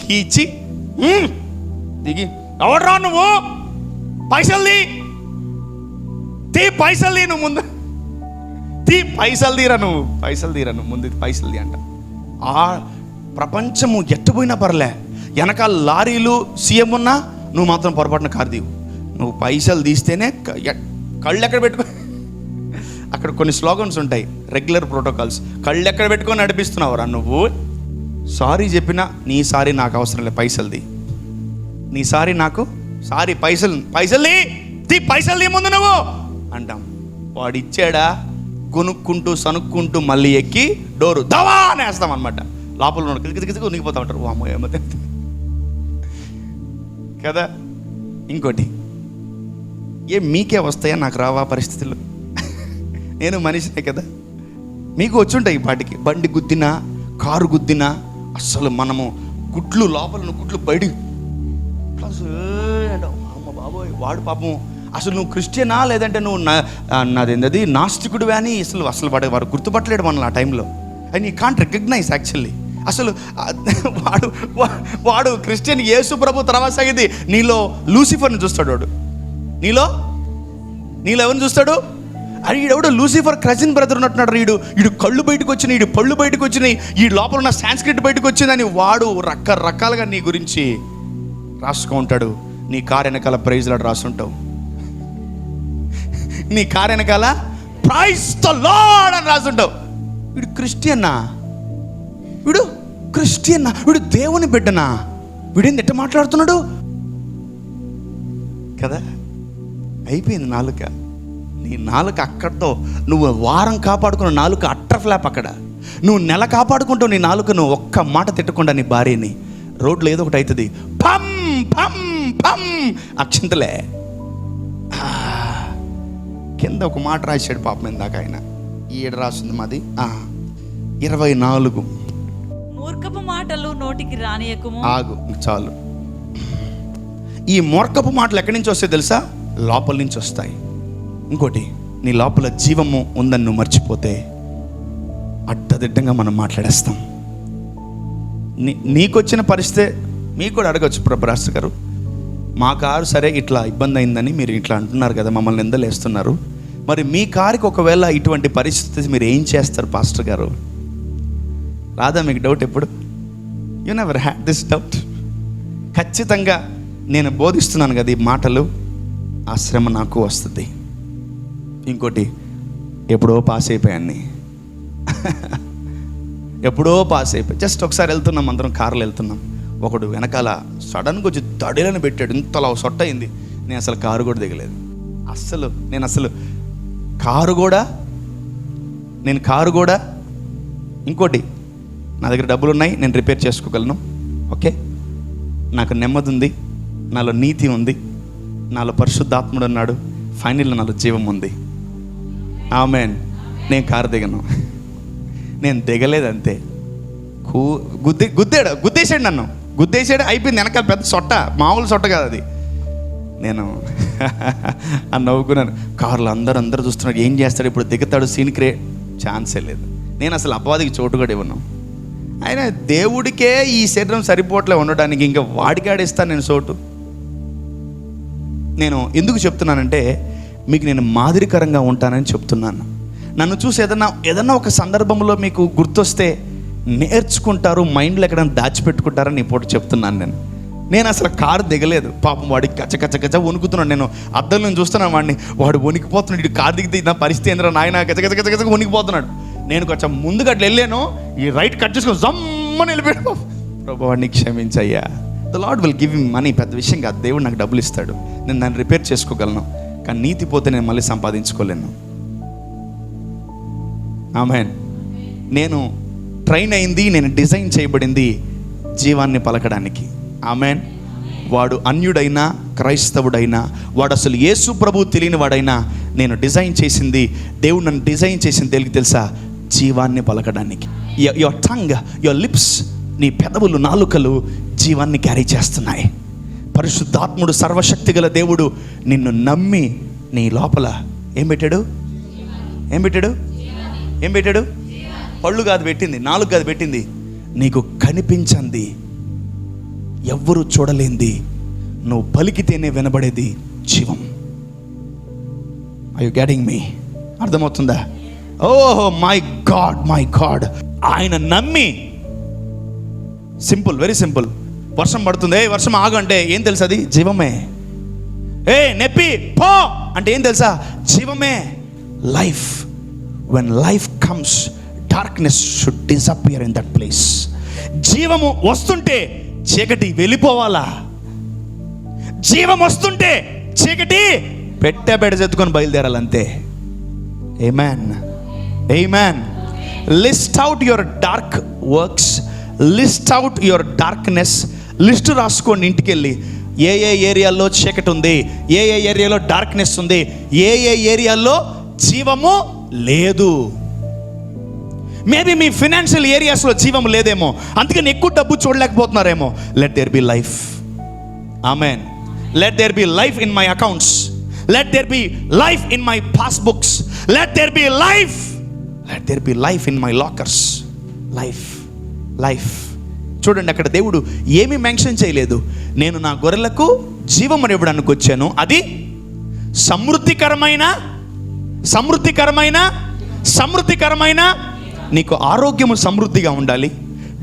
కీచి దిగి ఎవడ్రా నువ్వు, పైసలు తీ పైసలు తీ, నువ్వు ముందు తీ పైసలు తీరా, నువ్వు పైసలు తీరా, నువ్వు ముందు పైసలు తీ అంట. ఆ ప్రపంచము ఎట్టుపోయినా పర్లే, వెనకాల లారీలు సీఎం ఉన్నా నువ్వు మాత్రం పొరపాటున కారు దీవు. నువ్వు పైసలు తీస్తేనే కళ్ళు ఎక్కడ పెట్టుకో, అక్కడ కొన్ని స్లోగన్స్ ఉంటాయి, రెగ్యులర్ ప్రోటోకాల్స్. కళ్ళు ఎక్కడ పెట్టుకొని నడిపిస్తున్నావురా నువ్వు. సారీ చెప్పినా, నీ సారీ నాకు అవసరం లేదు, పైసలుది నీ సారీ నాకు, సారీ పైసలు తీ పైసలు తీ ముందు నువ్వు అంటాం. వాడు ఇచ్చాడా కొనుక్కుంటూ సనుక్కుంటూ మళ్ళీ ఎక్కి డోరు దవా అనేస్తాం అనమాట. లోపల కిజకిజకి ఉనికిపోతా ఉంటారు. అమ్మో ఏమో కదా. ఇంకోటి, మీకే వస్తాయా, నాకు రావా పరిస్థితులు? నేను మనిషినే కదా, మీకు వచ్చుంటాయి ఈ పాటికి. బండి గుద్దినా, కారు గుద్దినా, అస్సలు మనము గుడ్లు లోపల గుడ్లు బయటికి అమ్మ బాబోయ్, వాడు పాపం అసలు నువ్వు క్రిస్టియనా లేదంటే నువ్వు నాదేంది నాస్తికుడివే అని అసలు వాడు గుర్తుపట్టలేడు మనల్ని ఆ టైంలో. And you can't recognise actually. అసలు వాడు క్రిస్టియన్, యేసు ప్రభు తర్వాత సాగింది. నీలో లూసిఫర్ని చూస్తాడు వాడు, నీలో ఎవరిని చూస్తాడు? అది ఈడెవడో లూసిఫర్ కజిన్ బ్రదర్ ఉన్నట్టున్నాడు. ఈడు కళ్ళు బయటకు వచ్చినాయి, ఈడు పళ్ళు బయటకు వచ్చినాయి, ఈ లోపల ఉన్న సాంస్క్రిట్ బయటకు వచ్చిందని వాడు రకరకాలుగా నీ గురించి రాసుకుంటాడు. నీ కారు వెనకాల ప్రైజ్ లాడ్ రాసుంటావు, నీ కారు వెనకాల ప్రైజ్ ద లార్డ్ అని రాసుంటావు. వీడు క్రిస్టియన్నా, వీడు దేవుని బిడ్డనా, వీడేంది ఎట్ట మాట్లాడుతున్నాడు కదా. అయిపోయింది నాలుక. నీ నాలుక అక్కడితో, నువ్వు వారం కాపాడుకున్న నాలుక అట్టర్ ఫ్లాప్ అక్కడ. నువ్వు నెల కాపాడుకుంటావు నీ నాలుక, నువ్వు ఒక్క మాట తిట్టకుండా నీ భార్యని. రోడ్లో ఏదో ఒకటి అవుతుంది, పమ్ పమ్ పమ్ అక్షింతలే. కింద ఒక మాట రాశాడు పాపం ఇందాక ఆయన, ఏడు రాసింది మాది 24. మూర్ఖపు మాటలు నోటికి రానియకుము. ఆగు చాలు. ఈ మూర్ఖపు మాటలు ఎక్కడి నుంచి వస్తాయి తెలుసా? లోపల నుంచి వస్తాయి. ఇంకోటి, నీ లోపల జీవము ఉందని నువ్వు మర్చిపోతే అడ్డదిడ్డంగా మనం మాట్లాడేస్తాం. నీకొచ్చిన పరిస్థితి మీకు కూడా అడగచ్చు, ప్రభాస్ గారు మా కారు సరే ఇట్లా ఇబ్బంది అయిందని మీరు ఇట్లా అంటున్నారు కదా, మమ్మల్ని నిందలేస్తున్నారు, మరి మీ కారుకి ఒకవేళ ఇటువంటి పరిస్థితి మీరు ఏం చేస్తారు పాస్టర్ గారు? రాదా మీకు డౌట్ ఎప్పుడు? You never had this doubt? ఖచ్చితంగా నేను బోధిస్తున్నాను కదా ఈ మాటలు, ఆ శ్రమ నాకు వస్తుంది. ఇంకోటి, ఎప్పుడో పాస్ అయిపోయాన్ని, జస్ట్ ఒకసారి వెళ్తున్నాం అందరం, కార్లో వెళ్తున్నాం, ఒకడు వెనకాల సడన్గా వచ్చి దడిలను పెట్టాడు, ఇంతలా సొట్ట అయింది. నేను అసలు కారు కూడా దిగలేదు. నేను కారు కూడా ఇంకోటి, నా దగ్గర డబ్బులు ఉన్నాయి, నేను రిపేర్ చేసుకోగలను, ఓకే, నాకు నెమ్మది ఉంది, నాలో నీతి ఉంది, నాలో పరిశుద్ధాత్ముడు ఉన్నాడు, ఫైనల్ నాలో జీవం ఉంది. ఆమేన్. నేను కారు దిగను, నేను దిగలేదు అంతే. గుద్దేశాడు నన్ను, అయిపోయింది. వెనకాల పెద్ద సొట్ట, మామూలు సొట్ట కాదు అది. నేను అని నవ్వుకున్నాను. కారులో అందరూ చూస్తున్నాడు, ఏం చేస్తాడు ఇప్పుడు, దిగుతాడు, సీన్ క్రియేట్ ఛాన్సే లేదు. నేను అసలు అపవాదికి చోటు కూడా ఇవ్వను. ఆయన దేవుడికే ఈ శరీరం సరిపోవట్లే ఉండడానికి, ఇంకా వాడికి ఆడేస్తాను నేను చోటు. నేను ఎందుకు చెప్తున్నానంటే, మీకు నేను మాదిరికరంగా ఉంటానని చెప్తున్నాను. నన్ను చూసి ఏదన్నా ఒక సందర్భంలో మీకు గుర్తొస్తే నేర్చుకుంటారు, మైండ్లో ఎక్కడైనా దాచిపెట్టుకుంటారని ఇప్పుడు చెప్తున్నాను. నేను అసలు కారు దిగలేదు. పాపం వాడికి కచ్చ వణుకుతున్నాడు. నేను అద్దం నుంచి చూస్తున్నాను వాడిని, వాడు వణికిపోతున్నాడు. ఇటు కారు దిగితే నా పరిస్థితి ఏంద్రా నాయన, గచ్చ వణికిపోతున్నాడు. నేను కొంచెం ముందుకు అట్లా వెళ్ళాను, ఈ రైట్ కట్ చేసుకొని జమ్మని వెళ్ళిపోయాడు. ప్రభు వాడిని క్షమించయ్యా. The Lord will give him money. పెద్ద విషయం కాదు, దేవుడు నాకు డబ్బులు ఇస్తాడు, నేను దాన్ని రిపేర్ చేసుకోగలను. కానీ నీతి పోతే నేను మళ్ళీ సంపాదించుకోలేను. ఆమేన్. నేను ట్రైన్ అయింది, నేను డిజైన్ చేయబడింది జీవాన్ని పలకడానికి. ఆమేన్. వాడు అన్యుడైనా క్రైస్తవుడైనా, వాడు అసలు యేసు ప్రభు తెలియని వాడైనా, నేను డిజైన్ చేసింది, దేవుడు నన్ను డిజైన్ చేసింది దేనికి తెలుసా? జీవాన్ని పలకడానికి. యువర్ టంగ్, యువర్ లిప్స్, నీ పెదవులు, నాలుకలు జీవాన్ని క్యారీ చేస్తున్నాయి. పరిశుద్ధాత్ముడు, సర్వశక్తి గల దేవుడు నిన్ను నమ్మి నీ లోపల ఏం పెట్టాడు? పళ్ళు కాదు పెట్టింది, నాలుగు కాదు పెట్టింది, నీకు కనిపించింది, ఎవ్వరూ చూడలేంది, నువ్వు పలికితేనే వినబడేది జీవం. Are you getting me? అర్థమవుతుందా? ఓహో మై గాడ్, ఆయన నమ్మి, సింపుల్, వెరీ సింపుల్. వర్షం పడుతుంది, వర్షం ఆగు అంటే ఏం తెలుసు? అది జీవమే. నెప్పి పో అంటే ఏం తెలుసా? జీవమే. Life, when life comes, darkness should disappear in that place. జీవము వస్తుంటే చీకటి వెళ్ళిపోవాలా? జీవం వస్తుంటే చీకటి పెట్టెబెడజెత్తుకొని బయలుదేరాలంతే. Amen, amen. List out your dark works, list out your darkness. List రాసుకోండి ఇంటికి వెళ్ళి. ఏ ఏరియాలో చీకటి ఉంది, ఏ ఏరియాలో డార్క్నెస్ ఉంది, ఏ ఏరియాలో జీవము లేదు. మేబీ మీ ఫినాన్షియల్ ఏరియాస్లో జీవం లేదేమో, అందుకని ఎక్కువ డబ్బు చూడలేకపోతున్నారేమో. Let there be life. Amen. Let there be life in my accounts, let there be life in my passbooks, let there be life, let there be life in my lockers. Life, life. చూడండి, అక్కడ దేవుడు ఏమీ mention చేయలేదు. నేను నా గొర్రెలకు జీవం ఇవ్వడానికి వచ్చాను, అది సమృద్ధికరమైన నీకు ఆరోగ్యము సమృద్ధిగా ఉండాలి,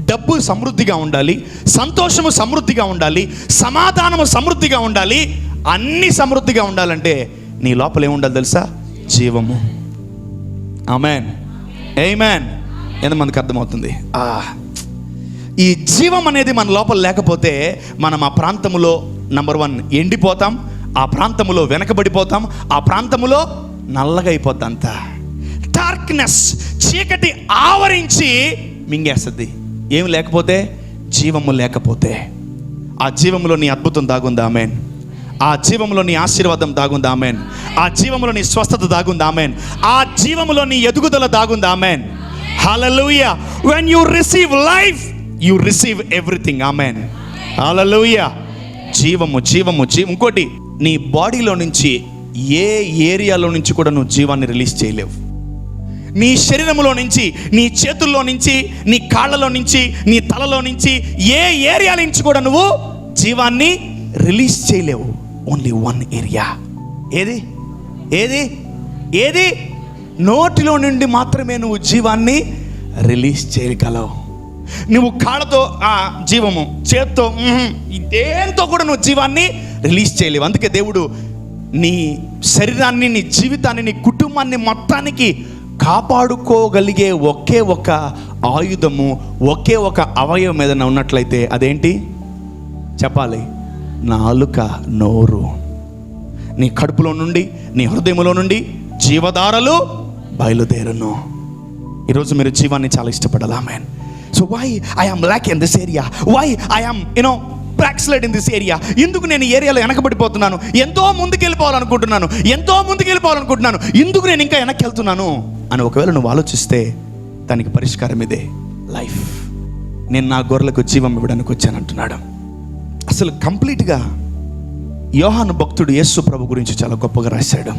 డబ్బు సమృద్ధిగా ఉండాలి, సంతోషము సమృద్ధిగా ఉండాలి, సమాధానము సమృద్ధిగా ఉండాలి. అన్ని సమృద్ధిగా ఉండాలంటే నీ లోపల ఏముండాలి తెలుసా? జీవము. ఆమేన్, ఆమేన్. ఎంతమందికి అర్థమవుతుంది? ఈ జీవం అనేది మన లోపల లేకపోతే మనం ఆ ప్రాంతములో నంబర్ 1 ఎండిపోతాం, ఆ ప్రాంతములో వెనకబడిపోతాం, ఆ ప్రాంతములో నల్లగా అయిపోద్ది అంతా. డార్క్నెస్, చీకటి ఆవరించి మింగేస్తుంది. ఏమి లేకపోతే? జీవము లేకపోతే. ఆ జీవములో నీ అద్భుతం దాగుందా? ఆమేన్. ఆ జీవములో నీ ఆశీర్వాదం దాగుందా? ఆమేన్. ఆ జీవములో నీ స్వస్థత దాగుందా? ఆమేన్. ఆ జీవములో నీ ఎదుగుదల దాగుందా? ఆమేన్. హల్లెలూయా. when you receive life, you receive everything. ఆమేన్. హల్లెలూయా. జీవము. ఇంకోటి, నీ బాడీలో నుంచి ఏ ఏరియాలో నుంచి కూడా నువ్వు జీవాన్ని రిలీజ్ చేయలేవు. నీ శరీరంలో నుంచి, నీ చేతుల్లో నుంచి, నీ కాళ్ళలో నుంచి, నీ తలలో నుంచి, ఏ ఏరియా నుంచి కూడా నువ్వు జీవాన్ని రిలీజ్ చేయలేవు. Only 1 area. ఏది? నోటిలో నుండి మాత్రమే నువ్వు జీవాన్ని రిలీజ్ చేయగలవు. నువ్వు కాళ్ళతో జీవము, చేత్తో, దేంతో కూడా నువ్వు జీవాన్ని రిలీజ్ చేయలేవు. అందుకే దేవుడు నీ శరీరాన్ని, నీ జీవితాన్ని, నీ కుటుంబాన్ని మొత్తానికి కాపాడుకోగలిగే ఒకే ఒక ఆయుధము, ఒకే ఒక అవయవం ఏదైనా ఉన్నట్లయితే అదేంటి చెప్పాలి? నాలుక, నోరు. నీ కడుపులో నుండి, నీ హృదయంలో నుండి జీవధారలు బయలుదేరును. ఈరోజు మీరు జీవాన్ని చాలా ఇష్టపడాలి. Amen. So why I am lack in this area, why I am backslide in this area. ఎందుకు నేను ఈ ఏరియాలో వెనకబడిపోతున్నాను? ఎంతో ముందుకు వెళ్ళిపోవాలనుకుంటున్నాను, ఎందుకు నేను ఇంకా వెనక్కి వెళ్తున్నాను అని ఒకవేళ నువ్వు ఆలోచిస్తే దానికి పరిష్కారం ఇదే, లైఫ్. నేను నా గొర్రెలకు జీవం ఇవ్వడానికి వచ్చానంటున్నాడు. అసలు కంప్లీట్గా యోహాను భక్తుడు యేసు ప్రభు గురించి చాలా గొప్పగా రాశాడు.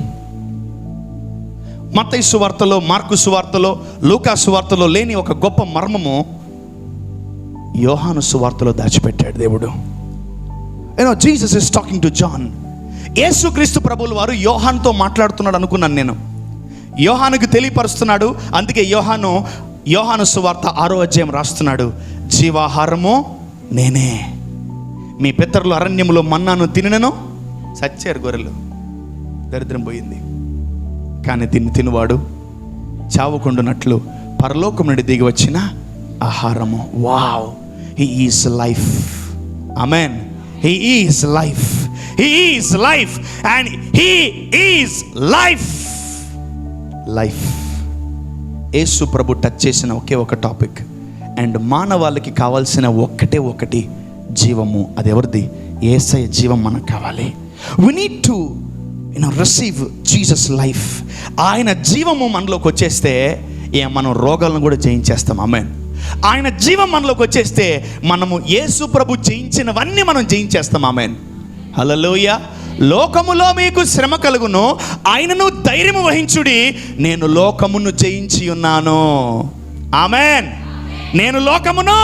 మత్తయి సువార్తలో, మార్కు సువార్తలో, లూకా సువార్తలో లేని ఒక గొప్ప మర్మము యోహాను సువార్తలో దాచిపెట్టాడు దేవుడు. Jesus is talking to John. యేసుక్రీస్తు ప్రభువుల వారు యోహానుతో మాట్లాడుతున్నాడు అనుకున్నాను నేను. యోహానుకు తెలియపరుస్తున్నాడు. అందుకే యోహాను సువార్త 6వ అధ్యాయం రాస్తున్నాడు. జీవాహారము నేనే. మీ పితరులు అరణ్యములో మన్నాను తినను, చచ్చారు గొర్రెలు, దరిద్రం పోయింది. కానీ తినువాడు చావకుండునట్లు పరలోకం నుండి దిగి వచ్చిన ఆహారము. Wow, he is life. Amen. He is life. He is life and he is life. Life. Yesu Prabhu touch చేసిన ఒకే ఒక టాపిక్, అండ్ మానవాళికి కావాల్సిన ఒకటి జీవము. అది ఎవరిది? యేసయ్య జీవం మనకు కావాలి. we need to receive Jesus life. ఆయన జీవము మనలోకి వచ్చేస్తే మనం రోగాలను కూడా జయించేస్తాం. ఆమేన్. ఆయన జీవం మనలోకి వచ్చేస్తే మనము యేసు ప్రభు జయించినవన్నీ మనం జయించేస్తాం. ఆమేన్. హల్లెలూయా. లోకములో మీకు శ్రమ కలుగును, ఆయనను ధైర్యము వహించుడి, నేను లోకమును జయించి ఉన్నాను. ఆమేన్. నేను లోకమును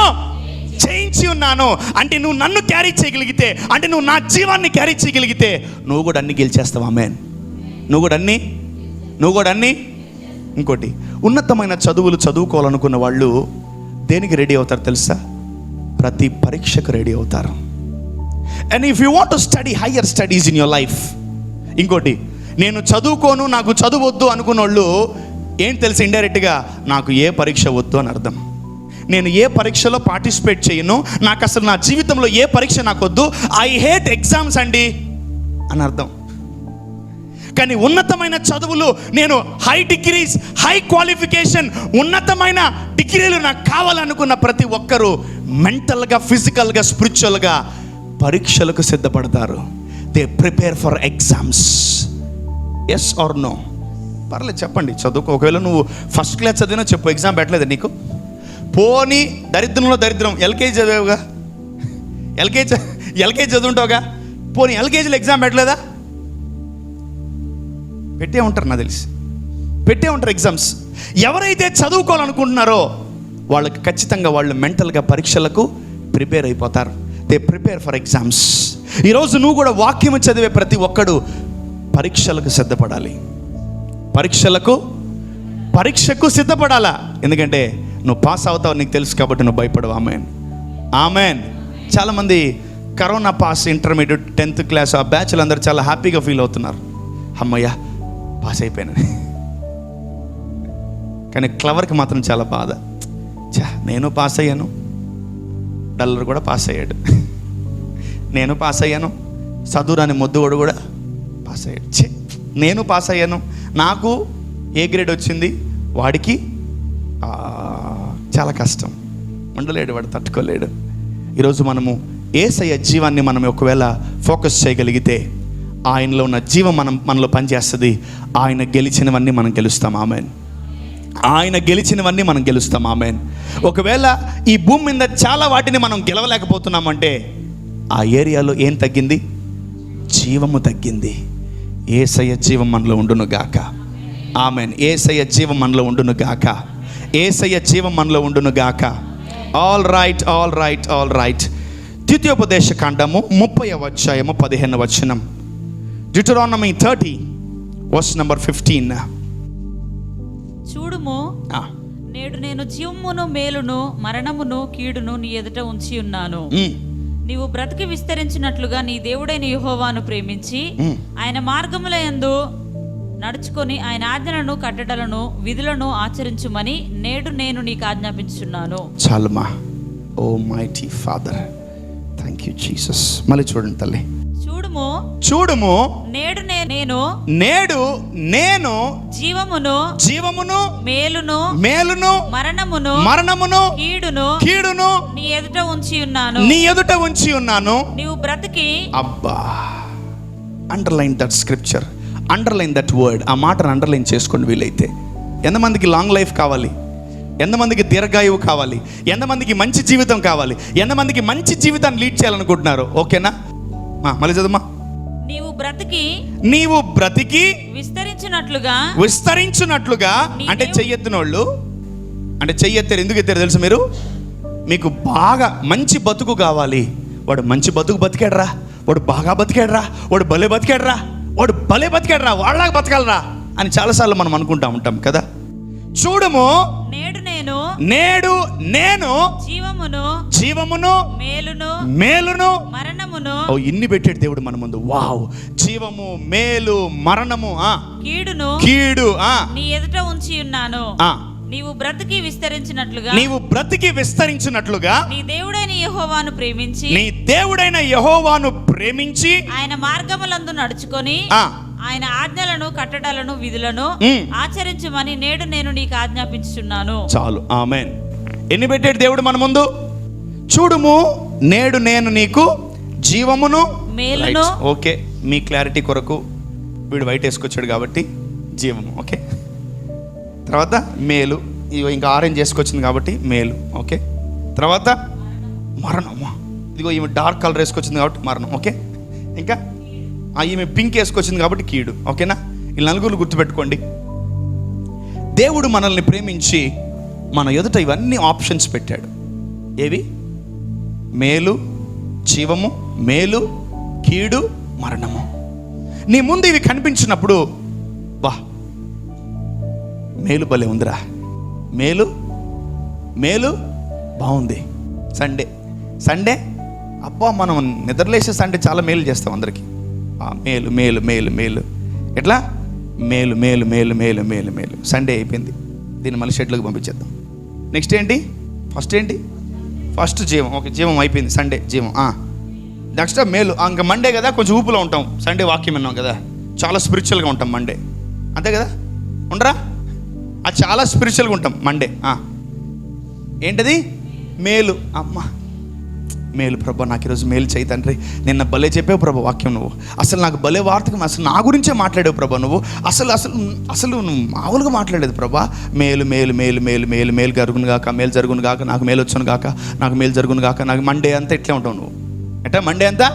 చేయించి ఉన్నాను అంటే నువ్వు నన్ను క్యారీ చేయగలిగితే, అంటే నువ్వు నా జీవాన్ని క్యారీ చేయగలిగితే నువ్వు కూడా అన్ని గెలిచేస్తావు. ఆమేన్. నువ్వు కూడా అన్ని. ఇంకోటి, ఉన్నతమైన చదువులు చదువుకోవాలనుకున్న వాళ్ళు దేనికి రెడీ అవుతారు తెలుసా? ప్రతి పరీక్షకు రెడీ అవుతారు. And if you want to study higher studies in your life, ఇంకోటి, నేను చదువుకోను, నాకు చదువొద్దు అనుకున్న వాళ్ళు ఏం తెలుసు? ఇండైరెక్ట్గా నాకు ఏ పరీక్ష వద్దు అని అర్థం. నేను ఏ పరీక్షలో పార్టిసిపేట్ చేయను, నాకు అసలు నా జీవితంలో ఏ పరీక్ష నాకు వద్దు, ఐ హేట్ ఎగ్జామ్స్ అండి అని అర్థం. కానీ ఉన్నతమైన చదువులు, నేను హై డిగ్రీస్, హై క్వాలిఫికేషన్, ఉన్నతమైన డిగ్రీలు నాకు కావాలనుకున్న ప్రతి ఒక్కరూ మెంటల్గా, ఫిజికల్గా, స్పిరిచువల్గా పరీక్షలకు సిద్ధపడతారు. They prepare for exams. Yes or no? పర్లేదు చెప్పండి. చదువుకో. ఒకవేళ నువ్వు ఫస్ట్ క్లాస్ చదివినా చెప్పు, ఎగ్జామ్ పెట్టలేదు నీకు. పోనీ దరిద్రంలో దరిద్రం, ఎల్కేజీ చదివావుగా, ఎల్కేజీ చదువుంటావుగా, పోనీ ఎల్కేజీలో ఎగ్జామ్ పెట్టలేదా? పెట్టే ఉంటారు, నాకు తెలిసి పెట్టే ఉంటారు ఎగ్జామ్స్. ఎవరైతే చదువుకోవాలనుకుంటున్నారో వాళ్ళకి ఖచ్చితంగా వాళ్ళు మెంటల్గా పరీక్షలకు ప్రిపేర్ అయిపోతారు. They prepare for exams. ఈరోజు నువ్వు కూడా వాక్యం చదివే ప్రతి ఒక్కడు పరీక్షలకు సిద్ధపడాలి. పరీక్షకు సిద్ధపడాలా? ఎందుకంటే నువ్వు పాస్ అవుతావు, నీకు తెలుసు కాబట్టి నువ్వు భయపడవు. ఆమెన్. చాలామంది corona pass, intermediate, 10th class ఆ బ్యాచ్లు అందరూ చాలా హ్యాపీగా ఫీల్ అవుతున్నారు. అమ్మయ్య పాస్ అయిపోయాను. కానీ క్లవర్కి మాత్రం చాలా బాధ. నేను పాస్ అయ్యాను, డల్లర్ కూడా పాస్ అయ్యాడు. నేను పాస్ అయ్యాను, చదువురాని మొద్దువాడు కూడా పాస్ అయ్యాడు. నేను పాస్ అయ్యాను, నాకు ఏ గ్రేడ్ వచ్చింది, వాడికి చాలా కష్టం, ఉండలేడు, వాడు తట్టుకోలేడు. ఈరోజు మనము యేసయ్య జీవాన్ని మనం ఒకవేళ ఫోకస్ చేయగలిగితే ఆయనలో ఉన్న జీవం మనలో పనిచేస్తుంది. ఆయన గెలిచినవన్నీ మనం గెలుస్తాం. ఆమెన్. ఆయన గెలిచినవన్నీ మనం గెలుస్తాం. ఆమెన్. ఒకవేళ ఈ భూమి మీద చాలా వాటిని మనం గెలవలేకపోతున్నామంటే ఆ ఏరియాలో ఏం తగ్గింది? జీవము తగ్గింది. యేసయ్య జీవం మనలో ఉండును గాక. ఆమెన్. యేసయ్య జీవం మనలో ఉండును గాక. యేసయ్య జీవం మనలో ఉండును గాక. All right. ద్వితీయోపదేశ కాండము 30వ అధ్యాయము 15వ వచనం. Deuteronomy 30 verse number 15. చూడుము, నేడు నేను జీవమును, మేలును, మరణమును, కీడును నీ ఎదుట ఉంచి ఉన్నాను. నీవు బ్రతికి విస్తరించినట్లుగా నీ దేవుడైన యెహోవాను ప్రేమించి ఆయన మార్గముల యందు నడుచుకొని ఆయన ఆజ్ఞలను, కట్టడలను, విధులను ఆచరించుమని నేడు నేను నీకు ఆజ్ఞాపించున్నాను. చాలుమా. O mighty father, thank you Jesus. మళ్ళీ చూడండి తల్లి. చూడుము, నేడు నేను జీవమును, మేలును, మరణమును, కీడును నీ ఎదుట ఉంచి ఉన్నాను. నీవు బ్రతికి. అబ్బా, underline that scripture, underline that word. ఆ మాటను అండర్లైన్ చేసుకోండి వీలైతే. ఎంతమందికి లాంగ్ లైఫ్ కావాలి? ఎంతమందికి దీర్ఘాయువు కావాలి? ఎంతమందికి మంచి జీవితం కావాలి? ఎంతమందికి మంచి జీవితాన్ని లీడ్ చేయాలనుకుంటున్నారు? ఓకేనా? మళ్ళీ చదువుమా. నీవు బ్రతికి విస్తరించినట్లుగా అంటే చెయ్యెత్తినోళ్ళు, అంటే చెయ్యెత్తారు. ఎందుకు ఎత్తారు తెలుసు మీరు? మీకు బాగా మంచి బతుకు కావాలి. వాడు మంచి బతుకు బతికాడరా, వాడు బాగా బతికాడరా, వాడు భలే బతికాడరా, వాళ్ళలాగా బతకాలరా అని చాలాసార్లు మనం అనుకుంటా ఉంటాం కదా. చూడుము, నేడు నేను జీవమును, మేలును, మరణమును. ఇన్ని పెట్టాడు దేవుడు మన ముందు. వావ్! జీవము, మేలు, మరణము, కీడు నీ ఎదుట ఉంచి ఉన్నాను. నీవు బ్రతికి విస్తరించినట్లుగా నీ దేవుడైన యెహోవాను ప్రేమించి ఆయన మార్గములందు నడుచుకొని ఆయన ఆజ్ఞలను, కట్టడలను, విధులను ఆచరించమని నేడు నేను నీకు ఆజ్ఞాపించుచున్నాను. చాలు. ఆమేన్. ఎన్ని పెట్టాడు దేవుడు మన ముందు? చూడుము, నేడు నేను నీకు జీవమును, మేలును. ఓకే, మీ క్లారిటీ కొరకు వీడు వైట్ వేసుకొచ్చాడు కాబట్టి జీవము. ఓకే, తర్వాత మేలు, ఇంకా ఆరెంజ్ వేసుకొచ్చింది కాబట్టి మేలు. ఓకే, తర్వాత మరణము, ఇదిగో ఈమె డార్క్ కలర్ వేసుకొచ్చింది కాబట్టి మరణం. ఓకే, ఇంకా ఈమె పింక్ వేసుకొచ్చింది కాబట్టి కీడు. ఓకేనా? ఈ నలుగురు గుర్తుపెట్టుకోండి. దేవుడు మనల్ని ప్రేమించి మన ఎదుట ఇవన్నీ ఆప్షన్స్ పెట్టాడు. ఏవి? మేలు, జీవము, మేలు, కీడు, మరణము. నీ ముందు ఇవి కనిపించినప్పుడు వా, మేలు భలే ఉందిరా, మేలు మేలు బాగుంది. సండే అబ్బా, మనం నిద్రలేసే సండే చాలా మేలు చేస్తాం అందరికీ. మేలు మేలు మేలు మేలు, ఎట్లా మేలు మేలు మేలు మేలు మేలు మేలు. సండే అయిపోయింది, దీన్ని మళ్ళీ షెడ్లోకి పంపించేద్దాం. నెక్స్ట్ ఏంటి? ఫస్ట్ జీవం. ఓకే, జీవం అయిపోయింది. సండే జీవం. నెక్స్ట్ మేలు. ఇంకా మండే కదా, కొంచెం ఊపులో ఉంటాం. సండే వాక్యం విన్నాం కదా, చాలా స్పిరిచువల్గా ఉంటాం మండే, అంతే కదా, ఉండరా? అది చాలా స్పిరిచువల్గా ఉంటాం మండే. ఏంటది? మేలు. అమ్మ మేలు ప్రభా, నాకు ఈరోజు మేలు చేయి తండ్రి. నిన్న భలే చెప్పావు ప్రభా వాక్యం, నువ్వు అసలు నాకు భలే వార్తకం, అసలు నా గురించే మాట్లాడావు ప్రభా, నువ్వు అసలు అసలు అసలు నువ్వు మామూలుగా మాట్లాడలేదు ప్రభా. మేలు మేలు మేలు మేలు మేలు మేలు జరుగును గాక, మేలు జరుగును గాక, నాకు మేలు వచ్చును గాక, నాకు మేలు జరుగును గాక. నాకు మండే అంతా ఇట్లే ఉంటావు నువ్వు. అంటే మండే అంతా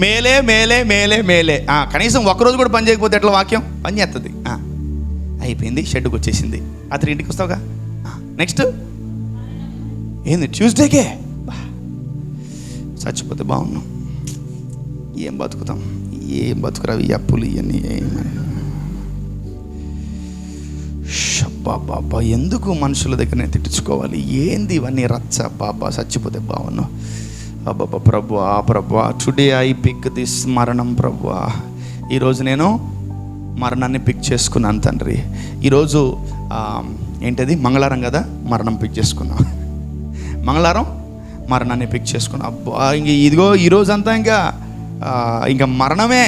మేలే మేలే మేలే మేలే. కనీసం ఒక్కరోజు కూడా పని చేయకపోతే ఎట్లా వాక్యం పని చేస్తుంది. అయిపోయింది, షెడ్కి వచ్చేసింది. రాత్రి ఇంటికి వస్తావుగా. నెక్స్ట్ ఏంది? ట్యూస్డేకే చచ్చిపోతే బాగున్నాం. ఏం బతుకుతాం, ఏం బతుకురావు ఈ అప్పులు ఇవన్నీ. బాబా, ఎందుకు మనుషుల దగ్గరనే తిట్టించుకోవాలి? ఏంది ఇవన్నీ రచ్చ? బాబా చచ్చిపోతే బాగున్నాం. అబ్బాబా ప్రభా, టుడే ఐ పిక్ దిస్ మరణం ప్రభా. ఈరోజు నేను మరణాన్ని పిక్ చేసుకున్నాను తండ్రి. ఈరోజు ఏంటది? మంగళవారం కదా, మరణం పిక్ చేసుకున్నాం. మంగళవారం మరణాన్ని పిక్ చేసుకున్నాం. అబ్బా, ఇంక ఇదిగో ఈరోజంతా ఇంకా మరణమే.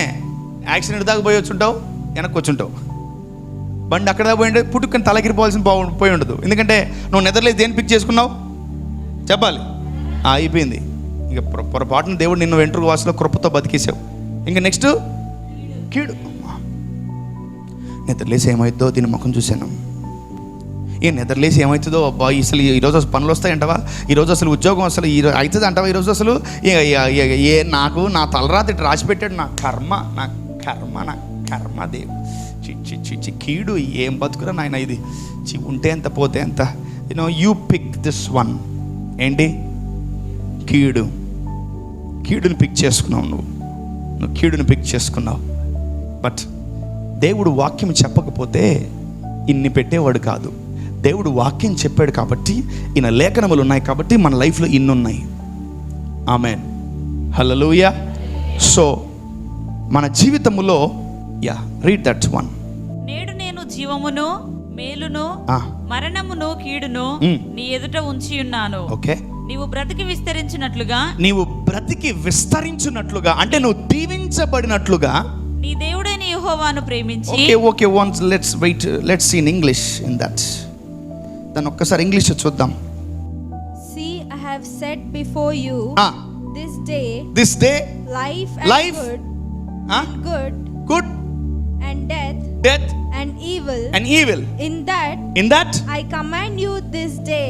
యాక్సిడెంట్ దాకా పోయి వచ్చుంటావు, వెనక్కి వచ్చుంటావు. బండి అక్కడ దాకా పోయి పుట్టుకొని తలకిరిపోవాల్సిన పోయి ఉండదు. ఎందుకంటే నువ్వు నిద్రలేదు దేని పిక్ చేసుకున్నావు చెప్పాలి. అయిపోయింది. ఇక పొరపాటున దేవుడు నిన్ను వెంట్రుక వాసులో కృపతో బతికేసావు. ఇంకా నెక్స్ట్ కీడు. నిద్రలేసి ఏమవుతుందో దీని ముఖం చూశాను. నిద్రలేసి ఏమవుతుందో అబ్బా, అసలు ఈరోజు అసలు పనులు వస్తాయంటవా, ఈరోజు అసలు ఉద్యోగం అసలు అవుతుంది అంటవా, ఈరోజు అసలు నాకు నా తలరాతి రాసి పెట్టాడు. నా కర్మ దేవుడు. చి కీడు. ఏం బతుకురా నాయన ఇది. ఉంటే ఎంత పోతే ఎంత. You pick this one. ఏంటి? కీడుని పిక్ చేసుకున్నావు. నువ్వు కీడుని పిక్ చేసుకున్నావు. బట్ దేవుడు వాక్యం చెప్పకపోతే ఇన్ని పెట్టేవాడు కాదు. దేవుడు వాక్యం చెప్పాడు కాబట్టి, ఈయన లేఖనములు ఉన్నాయి కాబట్టి మన లైఫ్లో ఇన్ని ఉన్నాయి. ఆమేన్, హల్లెలూయా. సో మన జీవితములో రీడ్ దట్ వన్. నేడు నేను జీవమును, మేలును, మరణమును, కీడును నీ ఎదుట ఉంచి ఉన్నాను. ఓకే, నీవు బ్రతికి విస్తరించినట్లుగా, అంటే నువ్వు దీవించబడినట్లుగా నీ దేవుడైన యెహోవాను ప్రేమించి. Okay, once let's see in English in that. దాన్ని ఒక్కసారి ఇంగ్లీష్ చూద్దాం. See, I have set before you this day life and good and death and evil. In that I command you this day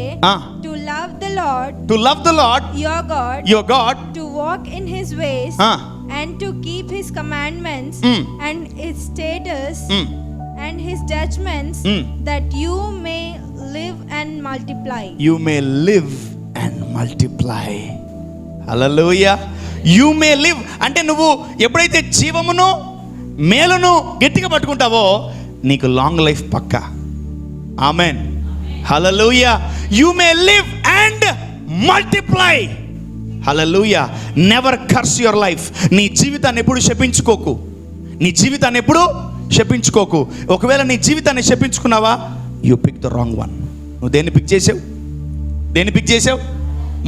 to love the Lord your God, to walk in his ways and to keep his commandments and his statutes and his judgments, that you may live and multiply. Hallelujah. You may live అంటే నువ్వు ఎప్పుడైతే జీవమును మేలును గట్టిగా పట్టుకుంటావో నీకు long life పక్కా. Amen, hallelujah. You may live and multiply. Hallelujah. Never curse your life. నీ జీవితాన్ని ఎప్పుడు శపించుకోకు. ఒకవేళ నీ జీవితాన్ని శపించుకున్నావా, you pick the wrong one. నువ్వు దేన్ని పిక్ చేసావు?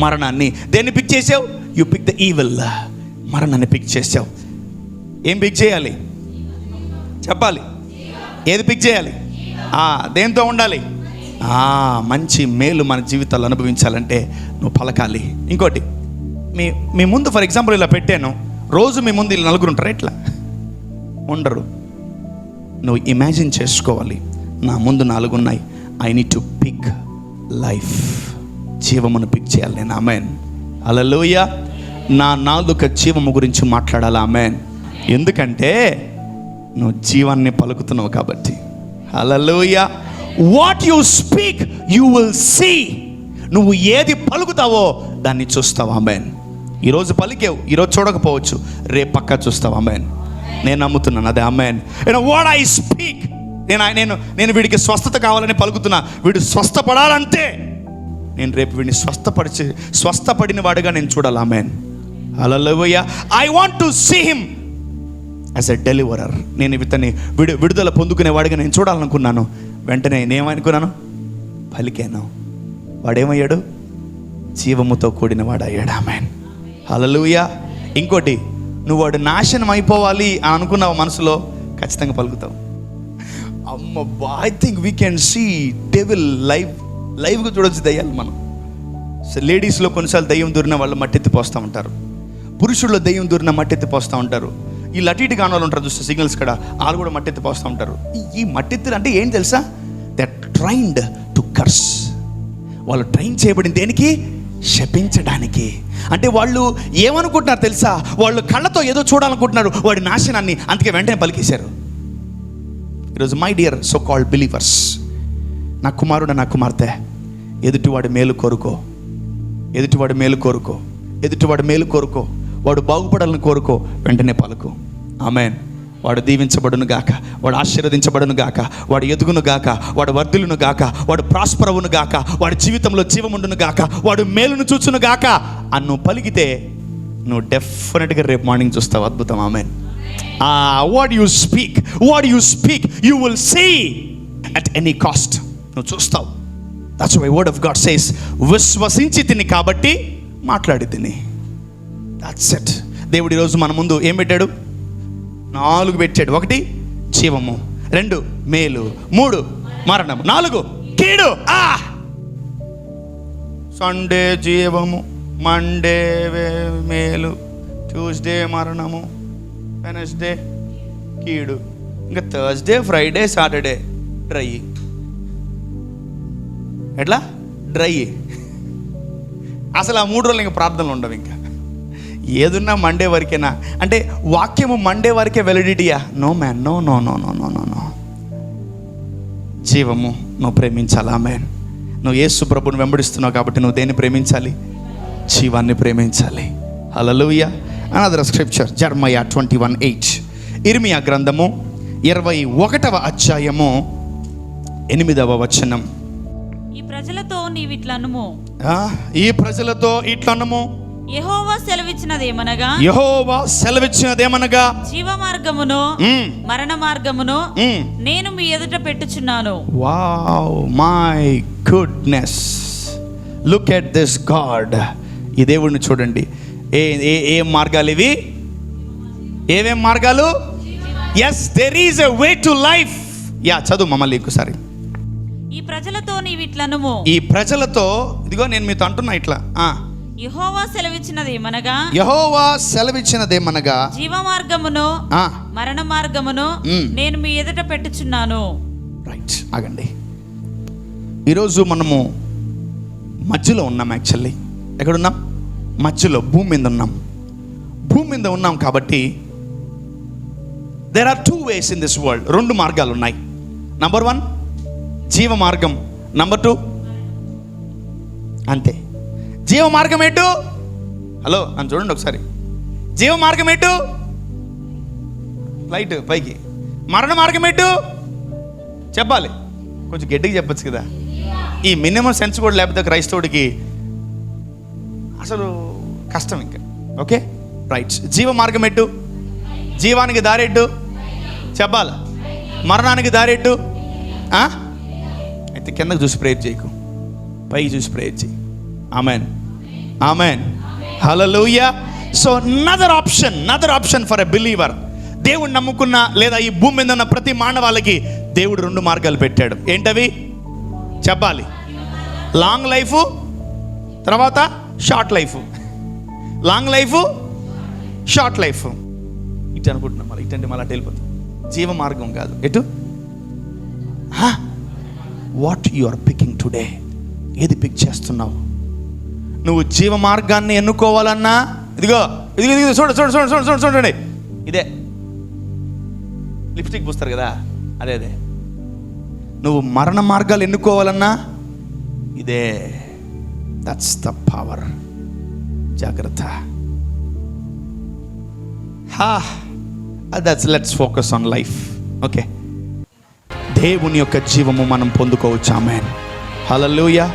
మరణాన్ని. దేన్ని పిక్ చేసావు? You pick the evil. మరణాన్ని పిక్ చేసావు. ఏం పిక్ చేయాలి చెప్పాలి? ఏది పిక్ చేయాలి? దేంతో ఉండాలి? మంచి మేలు మన జీవితాలు అనుభవించాలంటే నువ్వు పలకాలి. ఇంకోటి, మీ ముందు ఫర్ ఎగ్జాంపుల్ ఇలా పెట్టాను, రోజు మీ ముందు ఇలా నలుగురు ఉంటారు, ఎట్లా ఉండరు. నువ్వు ఇమాజిన్ చేసుకోవాలి, నా ముందు 4 ఉన్నాయి. I need to pick life. జీవమును పిక్ చేయాలి నేను. Amen, hallelujah. నా నాలుక జీవము గురించి మాట్లాడాలి. ఆమెన్. ఎందుకంటే నువ్వు జీవాన్ని పలుకుతున్నావు కాబట్టి. Hallelujah. What you speak you will see. నువ్వు ఏది పలుకుతావో దాన్ని చూస్తావు. ఆమెన్, ఈరోజు పలికేవు, ఈరోజు చూడకపోవచ్చు, రేపు పక్కా చూస్తావు. ఆమేన్. నేను నమ్ముతున్నాను, అదే ఆమేన్. వాట్ ఐ స్పీక్, నేను వీడికి స్వస్థత కావాలని పలుకుతున్నా. వీడు స్వస్థపడాలంటే నేను రేపు వీడిని స్వస్థపడిన వాడిగా నేను చూడాలి. Amen. Hallelujah. I want to see him as a deliverer. నేను ఇతన్ని విడుదల పొందుకునేవాడిగా నేను చూడాలనుకున్నాను. వెంటనే నేనేమనుకున్నాను, పలికాను. వాడేమయ్యాడు? జీవముతో కూడిన వాడయ్యాడు. ఆమేన్. హల్లెలూయా. ఇంకోటి, నువ్వు వాడు నాశనం అయిపోవాలి అని అనుకున్నావు మనసులో, ఖచ్చితంగా పలుకుతావు. I think we can see devil లైవ్గా చూడొచ్చు దయ్యాలు మనం. లేడీస్లో కొన్నిసార్లు దయ్యం దూరిన వాళ్ళు మట్టెత్తి పోస్తూ ఉంటారు. పురుషుల్లో దయ్యం దూరిన మట్టెత్తి పోస్తూ ఉంటారు. ఈ లటీటి కాని వాళ్ళు ఉంటారు చూస్తే సిగ్నల్స్ కూడా, వాళ్ళు కూడా మట్టెత్తి పోస్తూ ఉంటారు. ఈ మట్టెత్తులు అంటే ఏం తెలుసా? They are trained to curse. వాళ్ళు ట్రైన్ చేయబడింది దేనికి? శపించడానికి. అంటే వాళ్ళు ఏమనుకుంటున్నారు తెలుసా? వాళ్ళు కళ్ళతో ఏదో చూడాలనుకుంటున్నారు వాడి నాశనాన్ని, అందుకే వెంటనే పలికేశారు. ఈరోజు my dear so called believers, నా కుమారుడు, నా కుమార్తె, ఎదుటివాడి మేలు కోరుకో, ఎదుటివాడి మేలు కోరుకో, ఎదుటివాడి మేలు కోరుకో. వాడు బాగుపడాలని కోరుకో, వెంటనే పలుకు. ఆమేన్. వాడు దీవించబడును గాక, వాడు ఆశీర్వదించబడును గాక, వాడు ఎదుగును గాక, వాడు వర్ధిల్లును గాక, వాడు ప్రాస్పరవును గాక, వాడి జీవితంలో జీవముండును గాక, వాడు మేలును చూచును గాక అని నువ్వు పలికితే నువ్వు డెఫినెట్గా రేపు మార్నింగ్ చూస్తావు అద్భుతం. Amen. What you speak you will see at any cost. నువ్వు చూస్తావు. That's why word of God says, విశ్వసించి తిని కాబట్టి మాట్లాడి తిని. That's it. దేవుడు ఈరోజు మన ముందు ఏం పెట్టాడు? 4 పెట్టాడు. 1 జీవము, 2 మేలు, 3 మరణము, 4 కీడు. సండే జీవము, మండే మేలు, ట్యూస్డే మరణము, వెనస్డే కీడు, ఇంకా థర్స్డే ఫ్రైడే సాటర్డే డ్రై. ఎట్లా డ్రై? అసలు ఆ 3 రోజులు ఇంకా ప్రార్థనలు ఉండవు. ఇంకా ఏదున్నా మండే వరకేనా అంటే వాక్యము మండే వరకే వెలిడిటీయా? No man, no no no no no no no. జీవము నువ్వు ప్రేమించాలి. ఆమేన్. నువ్వు యేసు ప్రభువుని వెంబడిస్తున్నావు కాబట్టి నువ్వు దేన్ని ప్రేమించాలి? జీవాన్ని ప్రేమించాలి. హల్లెలూయా. Another scripture, Jeremiah 21:8. ఇర్మియా గ్రంథము 21వ అధ్యాయము 8వ వచనం. ఈ ప్రజలతో నీవిట్లనుము, ఈ ప్రజలతో ఇట్లనుము, యెహోవా సెలవిచ్చినదేమనగా జీవ మార్గమును మరణ మార్గమును నేను మీ ఎదుట పెట్టుచున్నాను. Wow, my goodness, look at this God. ఈ దేవుడిని చూడండి. ఏ మార్గాలు ఇవి? ఏమేం మార్గాలు? Yes, there is a way to life. Yeah, చదువు మమ్మల్ని ఇంకోసారి. ఈ ప్రజలతో నీవిట్లనుము, ఈ ప్రజలతో, ఇదిగో నేను మీతో అంటున్నా ఇట్లా, యెహోవా సెలవిచ్చినదేమనగా జీవ మార్గమును మరణ మార్గమును నేను మీ ఎదుట పెట్టుచున్నాను. రైట్, ఆగండి. ఈరోజు మనము మధ్యలో ఉన్నాం. యాక్చువల్లీ ఎక్కడున్నాం? మధ్యలో, భూమి మీద ఉన్నాం. భూమి మీద ఉన్నాం కాబట్టి there are 2 ways in this world. 2 మార్గాలు ఉన్నాయి. నంబర్ 1 జీవ మార్గం, నంబర్ 2 అంతే. జీవ మార్గం ఏంటో? హలో అని చూడండి ఒకసారి. జీవ మార్గం ఏంటో? ఫ్లైట్ పైకి. మరణ మార్గం ఏంటో చెప్పాలి. కొంచెం గట్టిగా చెప్పచ్చు కదా. ఈ మినిమం సెన్స్ కూడా లేకపోతే క్రైస్తవుడికి అసలు కష్టం ఇంకా. Okay, right. జీవ మార్గం ఎట్టు? జీవానికి దారెట్టు చెప్పాలి. మరణానికి దారెట్టు? అయితే కిందకు చూసి ప్రేయర్ చేయకు, పైకి చూసి ప్రేయర్ చేయి. Amen, amen, hallelujah. So another option for a believer. దేవుడు నమ్ముకున్న లేదా ఈ భూమి మీద ఉన్న ప్రతి మానవాళికి దేవుడు 2 మార్గాలు పెట్టాడు. ఏంటవి చెప్పాలి? లాంగ్ లైఫ్, తర్వాత short life. Long life, short life. ఇటు అనుకుంటున్నాం, మళ్ళీ ఇటు అంటే మళ్ళీ అటు వెళ్ళిపోతాం. జీవ మార్గం కాదు. ఎటు? What you are picking today? ఏది పిక్ చేస్తున్నావు? నువ్వు జీవ మార్గాన్ని ఎన్నుకోవాలన్నా ఇదిగో చూడండి, ఇదే లిప్స్టిక్ పూస్తారు కదా, అదే. నువ్వు మరణ మార్గాలు ఎన్నుకోవాలన్నా ఇదే. That's the power. జాగ్రత్త. That's let's focus on life. Okay, దేవుని యొక్క జీవము మనం పొందుకోవచ్చు. ఆమేన్, హల్లెలూయా.